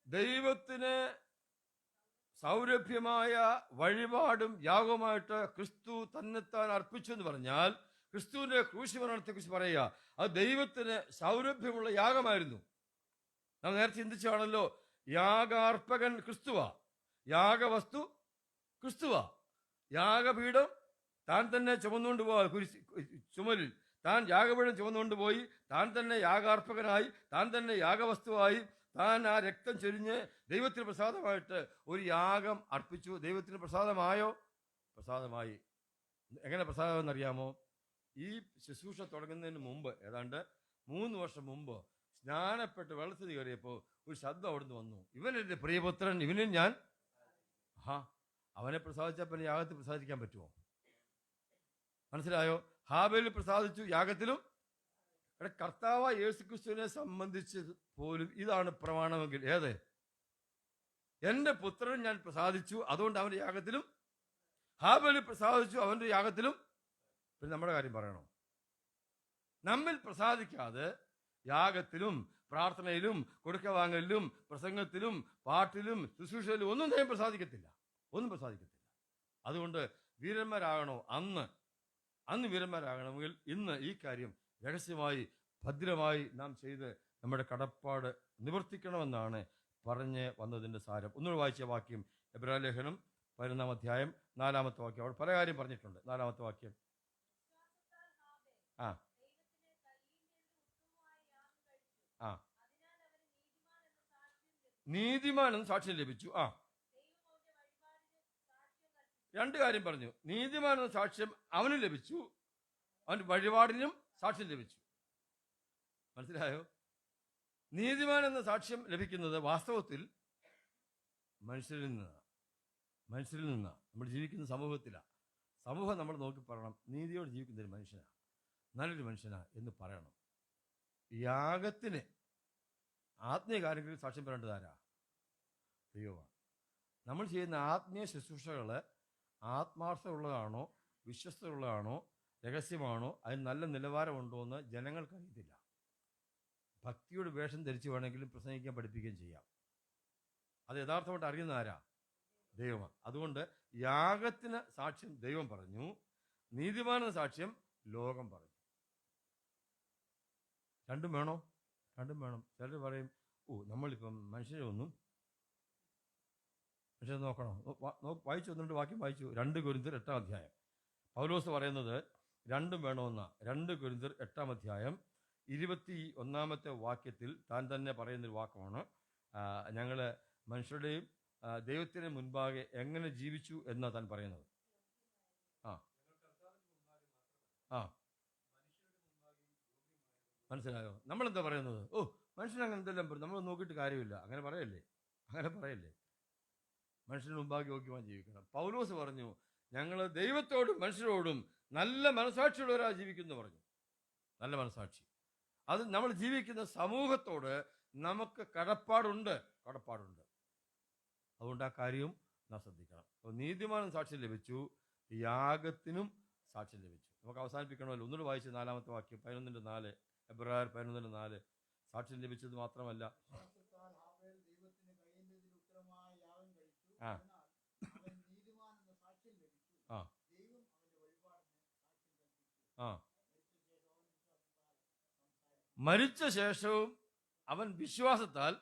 [SPEAKER 1] ദൈവത്തിന് സൗരഭ്യമായ വഴിപാടും യാഗവുമായിട്ട് ക്രിസ്തു തന്നെത്താൻ അർപ്പിച്ചു എന്ന് പറഞ്ഞാൽ ക്രിസ്തുവിന്റെ ക്രൂശിമരണത്തെക്കുറിച്ച് പറയുക. അത് ദൈവത്തിന് സൗരഭ്യമുള്ള യാഗമായിരുന്നു. നാം നേരത്തെ ചിന്തിച്ചാണല്ലോ, യാഗാർപ്പകൻ ക്രിസ്തുവാ, യാഗവസ്തു ക്രിസ്തുവാ. യാഗപീഠം താൻ തന്നെ ചുമന്നുകൊണ്ട് ചുമലിൽ താൻ യാഗപീഠം ചുമന്നുകൊണ്ട് പോയി, താൻ തന്നെ യാഗാർപ്പകനായി, താൻ തന്നെ യാഗവസ്തുവായി, താൻ ആ രക്തം ചൊരിഞ്ഞ് ദൈവത്തിന് പ്രസാദമായിട്ട് ഒരു യാഗം അർപ്പിച്ചു. ദൈവത്തിന് പ്രസാദമായോ? പ്രസാദമായി. എങ്ങനെ പ്രസാദമെന്നറിയാമോ? ഈ ശുശ്രൂഷ തുടങ്ങുന്നതിന് മുമ്പ്, ഏതാണ്ട് 3 വർഷം മുമ്പ്, സ്നാനപ്പെട്ട് വെള്ളത്തിൽ കയറിയപ്പോൾ ഒരു ശബ്ദം അവിടുന്ന് വന്നു, ഇവൻ എൻ്റെ പ്രിയപുത്രൻ, ഇവനിൽ ഞാൻ. അവനെ പ്രസാദിച്ചപ്പോൾ യാഗത്തിൽ പ്രസാദിക്കാൻ പറ്റുമോ? മനസ്സിലായോ? ഹാബേലിൽ പ്രസാദിച്ചു, യാഗത്തിലും. കർത്താവ് യേശുക്രിസ്തുവിനെ സംബന്ധിച്ച് പോലും ഇതാണ് പ്രമാണമെങ്കിൽ ഏത്? എൻ്റെ പുത്രൻ ഞാൻ പ്രസാദിച്ചു, അതുകൊണ്ട് അവന്റെ യാഗത്തിലും. ഹാബേലിൽ പ്രസാദിച്ചു, അവന്റെ യാഗത്തിലും. പിന്നെ നമ്മുടെ കാര്യം പറയണോ? നമ്മിൽ പ്രസാദിക്കാതെ യാഗത്തിലും പ്രാർത്ഥനയിലും കൊടുക്കവാങ്ങലിലും പ്രസംഗത്തിലും പാട്ടിലും ശുശ്രൂഷയിലും ഒന്നും ദൈവം പ്രസാദിക്കത്തില്ല, ഒന്നും പ്രസാദിക്കത്തില്ല. അതുകൊണ്ട് വീരന്മാരാകണോ? അന്ന് വീരന്മാരാകണമെങ്കിൽ ഇന്ന് ഈ കാര്യം രഹസ്യമായി ഭദ്രമായി നാം ചെയ്ത് നമ്മുടെ കടപ്പാട് നിവർത്തിക്കണമെന്നാണ് പറഞ്ഞ് വന്നതിൻ്റെ സാരം. ഒന്നുകൂടെ വായിച്ച വാക്യം, എബ്രായ ലേഖനം 11-ാം അധ്യായം 4-ാമത്തെ വാക്യം. അവിടെ പല കാര്യം പറഞ്ഞിട്ടുണ്ട്. 4-ാമത്തെ വാക്യം. നീതിമാൻ എന്ന് സാക്ഷ്യം ലഭിച്ചു. രണ്ട് കാര്യം പറഞ്ഞു. നീതിമാൻ എന്ന സാക്ഷ്യം അവനും ലഭിച്ചു, അവന്റെ വഴിപാടിനും സാക്ഷ്യം ലഭിച്ചു. മനസ്സിലായോ? നീതിമാൻ എന്ന സാക്ഷ്യം ലഭിക്കുന്നത് വാസ്തവത്തിൽ മനുഷ്യരിൽ നിന്നാണ്. നമ്മൾ ജീവിക്കുന്ന സമൂഹത്തിലാണ്. സമൂഹം നമ്മൾ നോക്കി പറയണം, നീതിയോട് ജീവിക്കുന്ന ഒരു മനുഷ്യനാണ്, നല്ലൊരു മനുഷ്യനാണ് എന്ന് പറയണം. യാഗത്തിന് ആത്മീയ കാര്യങ്ങളിൽ സാക്ഷ്യം പറയേണ്ടത് ആരാ? ദൈവമാണ്. നമ്മൾ ചെയ്യുന്ന ആത്മീയ ശുശ്രൂഷകൾ ആത്മാർത്ഥമുള്ളതാണോ, വിശ്വസ്തയുള്ളതാണോ, രഹസ്യമാണോ, അതിന് നല്ല നിലവാരമുണ്ടോ എന്ന് ജനങ്ങൾക്കറിയത്തില്ല. ഭക്തിയുടെ വേഷം ധരിച്ചു വേണമെങ്കിലും പ്രസംഗിക്കാൻ പഠിപ്പിക്കുകയും ചെയ്യാം. അത് യഥാർത്ഥമായിട്ട് അറിയുന്ന ആരാ? ദൈവമാണ്. അതുകൊണ്ട് യാഗത്തിന് സാക്ഷ്യം ദൈവം പറഞ്ഞു, നീതിമാന സാക്ഷ്യം ലോകം പറഞ്ഞു. രണ്ടും വേണോ? രണ്ടും വേണം. ചിലർ പറയും, നമ്മളിപ്പം മനുഷ്യരെ നോക്കണം. വായിച്ചു വന്നിട്ട് വാക്യം വായിച്ചു. 2 കൊരിന്ത്യർ 8-ാം അധ്യായം. പൗലോസ് പറയുന്നത് രണ്ടും വേണമെന്ന. 2 കൊരിന്ത്യർ 8-ാം അധ്യായം 21-ാമത്തെ വാക്യത്തിൽ താൻ തന്നെ പറയുന്നൊരു വാക്കാണ്. ഞങ്ങൾ മനുഷ്യരുടെയും ദൈവത്തിന് മുൻപാകെ എങ്ങനെ ജീവിച്ചു എന്നാണ് താൻ പറയുന്നത്. മനസ്സിലായോ? നമ്മളെന്താ പറയുന്നത്? മനുഷ്യൻ അങ്ങനെ എന്തെല്ലാം പറയും, നമ്മൾ നോക്കിയിട്ട് കാര്യമില്ല. അങ്ങനെ പറയല്ലേ. മനുഷ്യന് മുമ്പാകെ യോഗ്യമായി ജീവിക്കണം. പൗലോസ് പറഞ്ഞു, ഞങ്ങൾ ദൈവത്തോടും മനുഷ്യരോടും നല്ല മനസാക്ഷിയുള്ളവരാ ജീവിക്കുന്നു പറഞ്ഞു. നല്ല മനസാക്ഷി. അത് നമ്മൾ ജീവിക്കുന്ന സമൂഹത്തോട് നമുക്ക് കടപ്പാടുണ്ട്. അതുകൊണ്ട് ആ കാര്യവും നാം ശ്രദ്ധിക്കണം. അപ്പോൾ നീതിമാനും സാക്ഷ്യം ലഭിച്ചു, യാഗത്തിനും സാക്ഷ്യം ലഭിച്ചു. നമുക്ക് അവസാനിപ്പിക്കണമല്ലോ. ഒന്നുകൂടെ വായിച്ച് 4-ാമത്തെ വാക്യം, 11-4, എബ്രായർ 11-4. സാക്ഷ്യം ലഭിച്ചത് മാത്രമല്ല, മരിച്ച ശേഷവും അവൻ വിശ്വാസത്താൽ,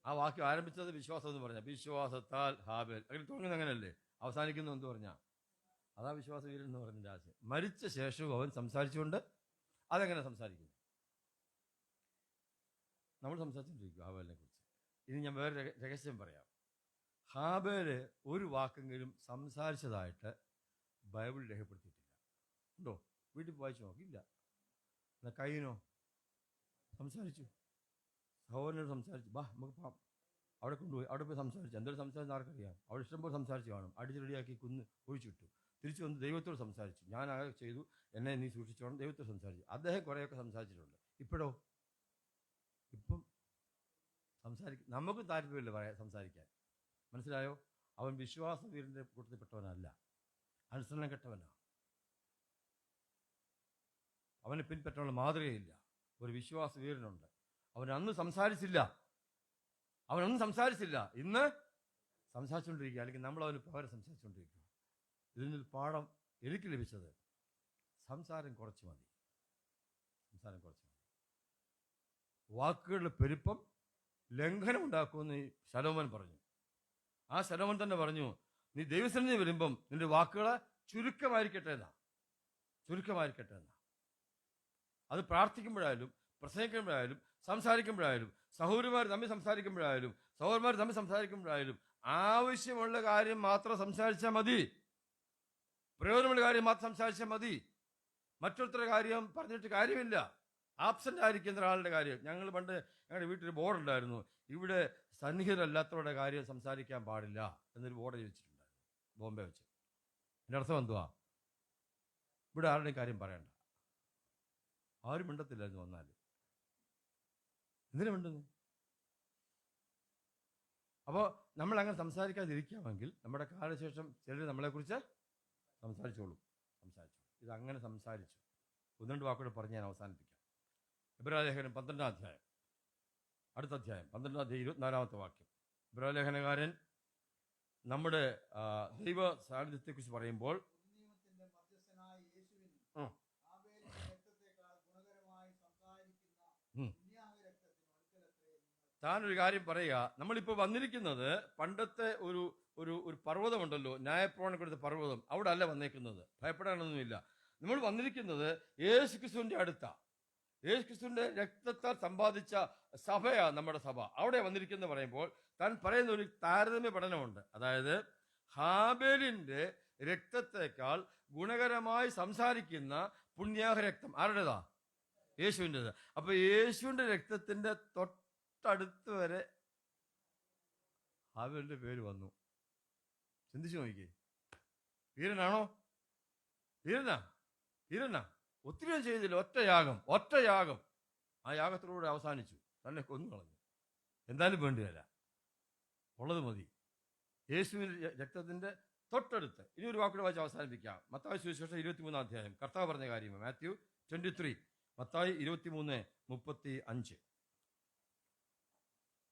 [SPEAKER 1] ആ വാക്യം ആരംഭിച്ചത് വിശ്വാസം എന്ന് പറഞ്ഞ, വിശ്വാസത്താൽ ഹാബേൽ. അങ്ങനെ തുടങ്ങുന്നത് അങ്ങനെയല്ലേ, അവസാനിക്കുന്നു എന്ന് പറഞ്ഞാൽ അതാ വിശ്വാസവീരൻ എന്ന് പറഞ്ഞതിൻ്റെ ആശയം. മരിച്ച ശേഷവും അവൻ സംസാരിച്ചുകൊണ്ട്. അതെങ്ങനെ സംസാരിക്കുന്നു? നമ്മൾ സംസാരിച്ചുകൊണ്ടിരിക്കും ഹാബേലിനെ കുറിച്ച്. ഇനി ഞാൻ വേറെ രഹസ്യം പറയാം. ഹാബേല് ഒരു വാക്കെങ്കിലും സംസാരിച്ചതായിട്ട് ബൈബിൾ രേഖപ്പെടുത്തിയിട്ടില്ല. ഉണ്ടോ? വീട്ടിൽ വായിച്ചു നോക്കില്ല. എന്നാൽ കയ്യിനോ സംസാരിച്ചു, സഹോദരനോട് സംസാരിച്ചു, നമുക്ക് അവിടെ കൊണ്ടുപോയി, അവിടെ പോയി സംസാരിച്ചു. എന്തൊരു സംസാരിച്ച് ആർക്കറിയാം? അവിടെ ഇഷ്ടംപോലെ സംസാരിച്ച് കാണും. അടിച്ച് റെഡിയാക്കി ഒഴിച്ചിട്ടു. തിരിച്ചു വന്ന് ദൈവത്തോട് സംസാരിച്ചു. ഞാൻ ആകെ ചെയ്തു, എന്നെ നീ സൂക്ഷിച്ചോണം, ദൈവത്തോട് സംസാരിച്ചു. അദ്ദേഹം കുറേയൊക്കെ സംസാരിച്ചിട്ടുണ്ട്. ഇപ്പം നമുക്കും താല്പര്യമില്ല സംസാരിക്കാൻ. മനസ്സിലായോ? അവൻ വിശ്വാസവീരൻ്റെ കൂട്ടത്തിൽപ്പെട്ടവനല്ല, അനുസരണം കെട്ടവനാണ്. അവനെ പിൻപറ്റാനുള്ള മാതൃകയില്ല. ഒരു വിശ്വാസവീരനുണ്ട്. അവനൊന്നും സംസാരിച്ചില്ല, ഇന്ന് സംസാരിച്ചുകൊണ്ടിരിക്കുക. അല്ലെങ്കിൽ നമ്മൾ അവന് പകരം സംസാരിച്ചുകൊണ്ടിരിക്കുക. ഇതിനൊരു പാഠം എനിക്ക് ലഭിച്ചത്, സംസാരം കുറച്ച് മതി. വാക്കുകളുടെ പെരുപ്പം ലംഘനം ഉണ്ടാക്കുമെന്ന് ശലോമോൻ പറഞ്ഞു. ആ ശലോമോൻ തന്നെ പറഞ്ഞു, നീ ദൈവസന്നിധി വരുമ്പം നിന്റെ വാക്കുകളെ ചുരുക്കമായിരിക്കട്ടെ എന്നാ. അത് പ്രാർത്ഥിക്കുമ്പോഴായാലും പ്രസംഗിക്കുമ്പോഴായാലും സംസാരിക്കുമ്പോഴായാലും സഹോദരന്മാർ തമ്മിൽ സംസാരിക്കുമ്പോഴായാലും ആവശ്യമുള്ള കാര്യം മാത്രം സംസാരിച്ചാൽ മതി. പ്രയോജനമുള്ള കാര്യം മാത്രം സംസാരിച്ചാൽ മതി. മറ്റൊരുത്തരുടെ കാര്യം പറഞ്ഞിട്ട് കാര്യമില്ല. ആബ്സെന്റ് ആയിരിക്കുന്ന ഒരാളുടെ കാര്യം. ഞങ്ങൾ പണ്ട് ഞങ്ങളുടെ വീട്ടിൽ ബോർഡുണ്ടായിരുന്നു, ഇവിടെ സന്നിഹിതരല്ലാത്തവരുടെ കാര്യം സംസാരിക്കാൻ പാടില്ല എന്നൊരു ബോർഡ് വെച്ചിട്ടുണ്ടായിരുന്നു ബോംബെ വെച്ച്. എൻ്റെ അർത്ഥം എന്തുവാ? ഇവിടെ ആരുടെയും കാര്യം പറയണ്ട. ആരും മിണ്ടത്തില്ലായിരുന്നു വന്നാൽ. എന്തിനാ മിണ്ടുന്നു? അപ്പോൾ നമ്മൾ അങ്ങനെ സംസാരിക്കാതിരിക്കാമെങ്കിൽ നമ്മുടെ കാലശേഷം ചിലർ നമ്മളെക്കുറിച്ച് സംസാരിച്ചു. ഇതങ്ങനെ സംസാരിച്ചു. ഒന്ന് രണ്ട് വാക്കുകൂടെ പറഞ്ഞ് ഞാൻ അവസാനിപ്പിക്കാം. എബ്രായലേഖനം 12-ാം അധ്യായം, അടുത്ത അധ്യായം 12-ാം അധ്യായം 24-ാമത്തെ വാക്യം. എബ്രായലേഖനകാരൻ നമ്മുടെ ദൈവ സാന്നിധ്യത്തെക്കുറിച്ച് പറയുമ്പോൾ താനൊരു കാര്യം പറയുക. നമ്മളിപ്പോൾ വന്നിരിക്കുന്നത് പണ്ടത്തെ ഒരു ഒരു ഒരു പർവ്വതമുണ്ടല്ലോ, ന്യായപ്രമാണം കൊടുത്ത പർവ്വതം, അവിടെ അല്ല വന്നേക്കുന്നത്. ഭയപ്പെടാനൊന്നുമില്ല. നമ്മൾ വന്നിരിക്കുന്നത് യേശുക്രിസ്തുവിൻ്റെ അടുത്താ. യേശുക്രിസ്തുവിൻ്റെ രക്തത്താൽ സമ്പാദിച്ച സഭയാ നമ്മുടെ സഭ. അവിടെ വന്നിരിക്കുന്നത് പറയുമ്പോൾ താൻ പറയുന്ന ഒരു താരതമ്യ പഠനമുണ്ട്. അതായത് ഹാബേലിൻ്റെ രക്തത്തെക്കാൾ ഗുണകരമായി സംസാരിക്കുന്ന പുണ്യാഹ രക്തം ആരുടേതാ? യേശുവിൻ്റെത്. അപ്പൊ യേശുവിൻ്റെ രക്തത്തിന്റെ തൊട്ടടുത്ത് വരെ ഹാബേലിന്റെ പേര് വന്നു. ചിന്തിച്ചു നോക്കിക്കേ. വീരനാണോ? വീരനാ. ഒത്തിരിയും ചെയ്തില്ല. ഒറ്റ യാഗം. ആ യാഗത്തിലൂടെ അവസാനിച്ചു. തന്നെ കൊന്നു കളഞ്ഞു. എന്തായാലും വേണ്ടിയല്ല, ഉള്ളത് മതി. യേശുവിന്റെ രക്തത്തിന്റെ തൊട്ടടുത്ത്. ഇനി ഒരു വാക്കുകൂടെ വായിച്ച് അവസാനിപ്പിക്കാം. മത്തായി സുവിശേഷം 23-ാം അധ്യായം. കർത്താവ് പറഞ്ഞ കാര്യം മാത്യു 23, മത്തായി 23:35.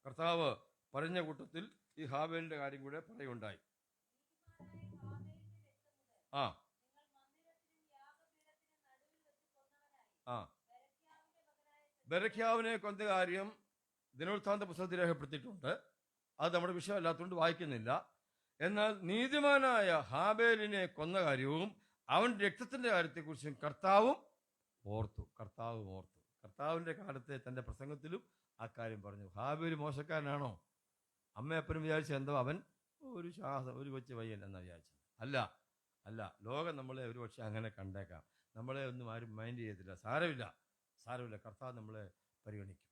[SPEAKER 1] കർത്താവ് പറഞ്ഞ കൂട്ടത്തിൽ ഈ ഹാബേലിന്റെ കാര്യം കൂടെ പറയുണ്ടായി. ബെരഖ്യാവിനെ കൊന്ന കാര്യം ദിനവൃത്താന്ത പുസ്തകത്തിൽ രേഖപ്പെടുത്തിയിട്ടുണ്ട്. അത് നമ്മുടെ വിഷയമല്ലാത്തതുകൊണ്ട് വായിക്കുന്നില്ല. എന്നാൽ നീതിമാനായ ഹാബേലിനെ കൊന്ന കാര്യവും അവൻ്റെ രക്തത്തിന്റെ കാര്യത്തെക്കുറിച്ചും കർത്താവ് ഓർത്തു. കർത്താവിന്റെ കാലത്തെ തന്റെ പ്രസംഗത്തിലും ആ കാര്യം പറഞ്ഞു. ഹാബേല് മോശക്കാരനാണോ? അമ്മയപ്പനും വിചാരിച്ച എന്തോ അവൻ ഒരു കൊച്ചു പയ്യൻ എന്നാ വിചാരിച്ചത്. അല്ല. ലോകം നമ്മളെ ഒരുപക്ഷെ അങ്ങനെ കണ്ടേക്കാം. നമ്മളെ ഒന്നും ആരും മൈൻഡ് ചെയ്യത്തില്ല. സാരമില്ല. കർത്താവ് നമ്മളെ പരിഗണിക്കും.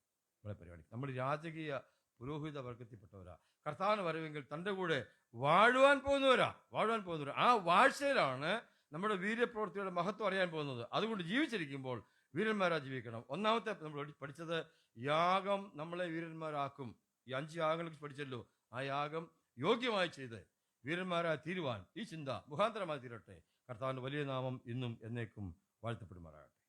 [SPEAKER 1] നമ്മൾ രാജകീയ പുരോഹിത വർഗത്തിൽപ്പെട്ടവരാ. കർത്താവിന് വരവെങ്കിൽ തൻ്റെ കൂടെ വാഴുവാൻ പോകുന്നവരാ. ആ വാഴ്ചയിലാണ് നമ്മുടെ വീര്യപ്രവൃത്തിയുടെ മഹത്വം അറിയാൻ പോകുന്നത്. അതുകൊണ്ട് ജീവിച്ചിരിക്കുമ്പോൾ വീരന്മാരാ ജീവിക്കണം. ഒന്നാമത്തെ നമ്മൾ പഠിച്ചത് യാഗം നമ്മളെ വീരന്മാരാക്കും. ഈ 5 യാഗങ്ങളെ പഠിച്ചല്ലോ. ആ യാഗം യോഗ്യമായി ചെയ്ത് വീരന്മാരായി തീരുവാൻ ഈ ചിന്ത മുഖാന്തരമായി തീരട്ടെ. കർത്താവിന്റെ വലിയ നാമം ഇന്നും എന്നേക്കും വാഴ്ത്തപ്പെടുമാറാകട്ടെ.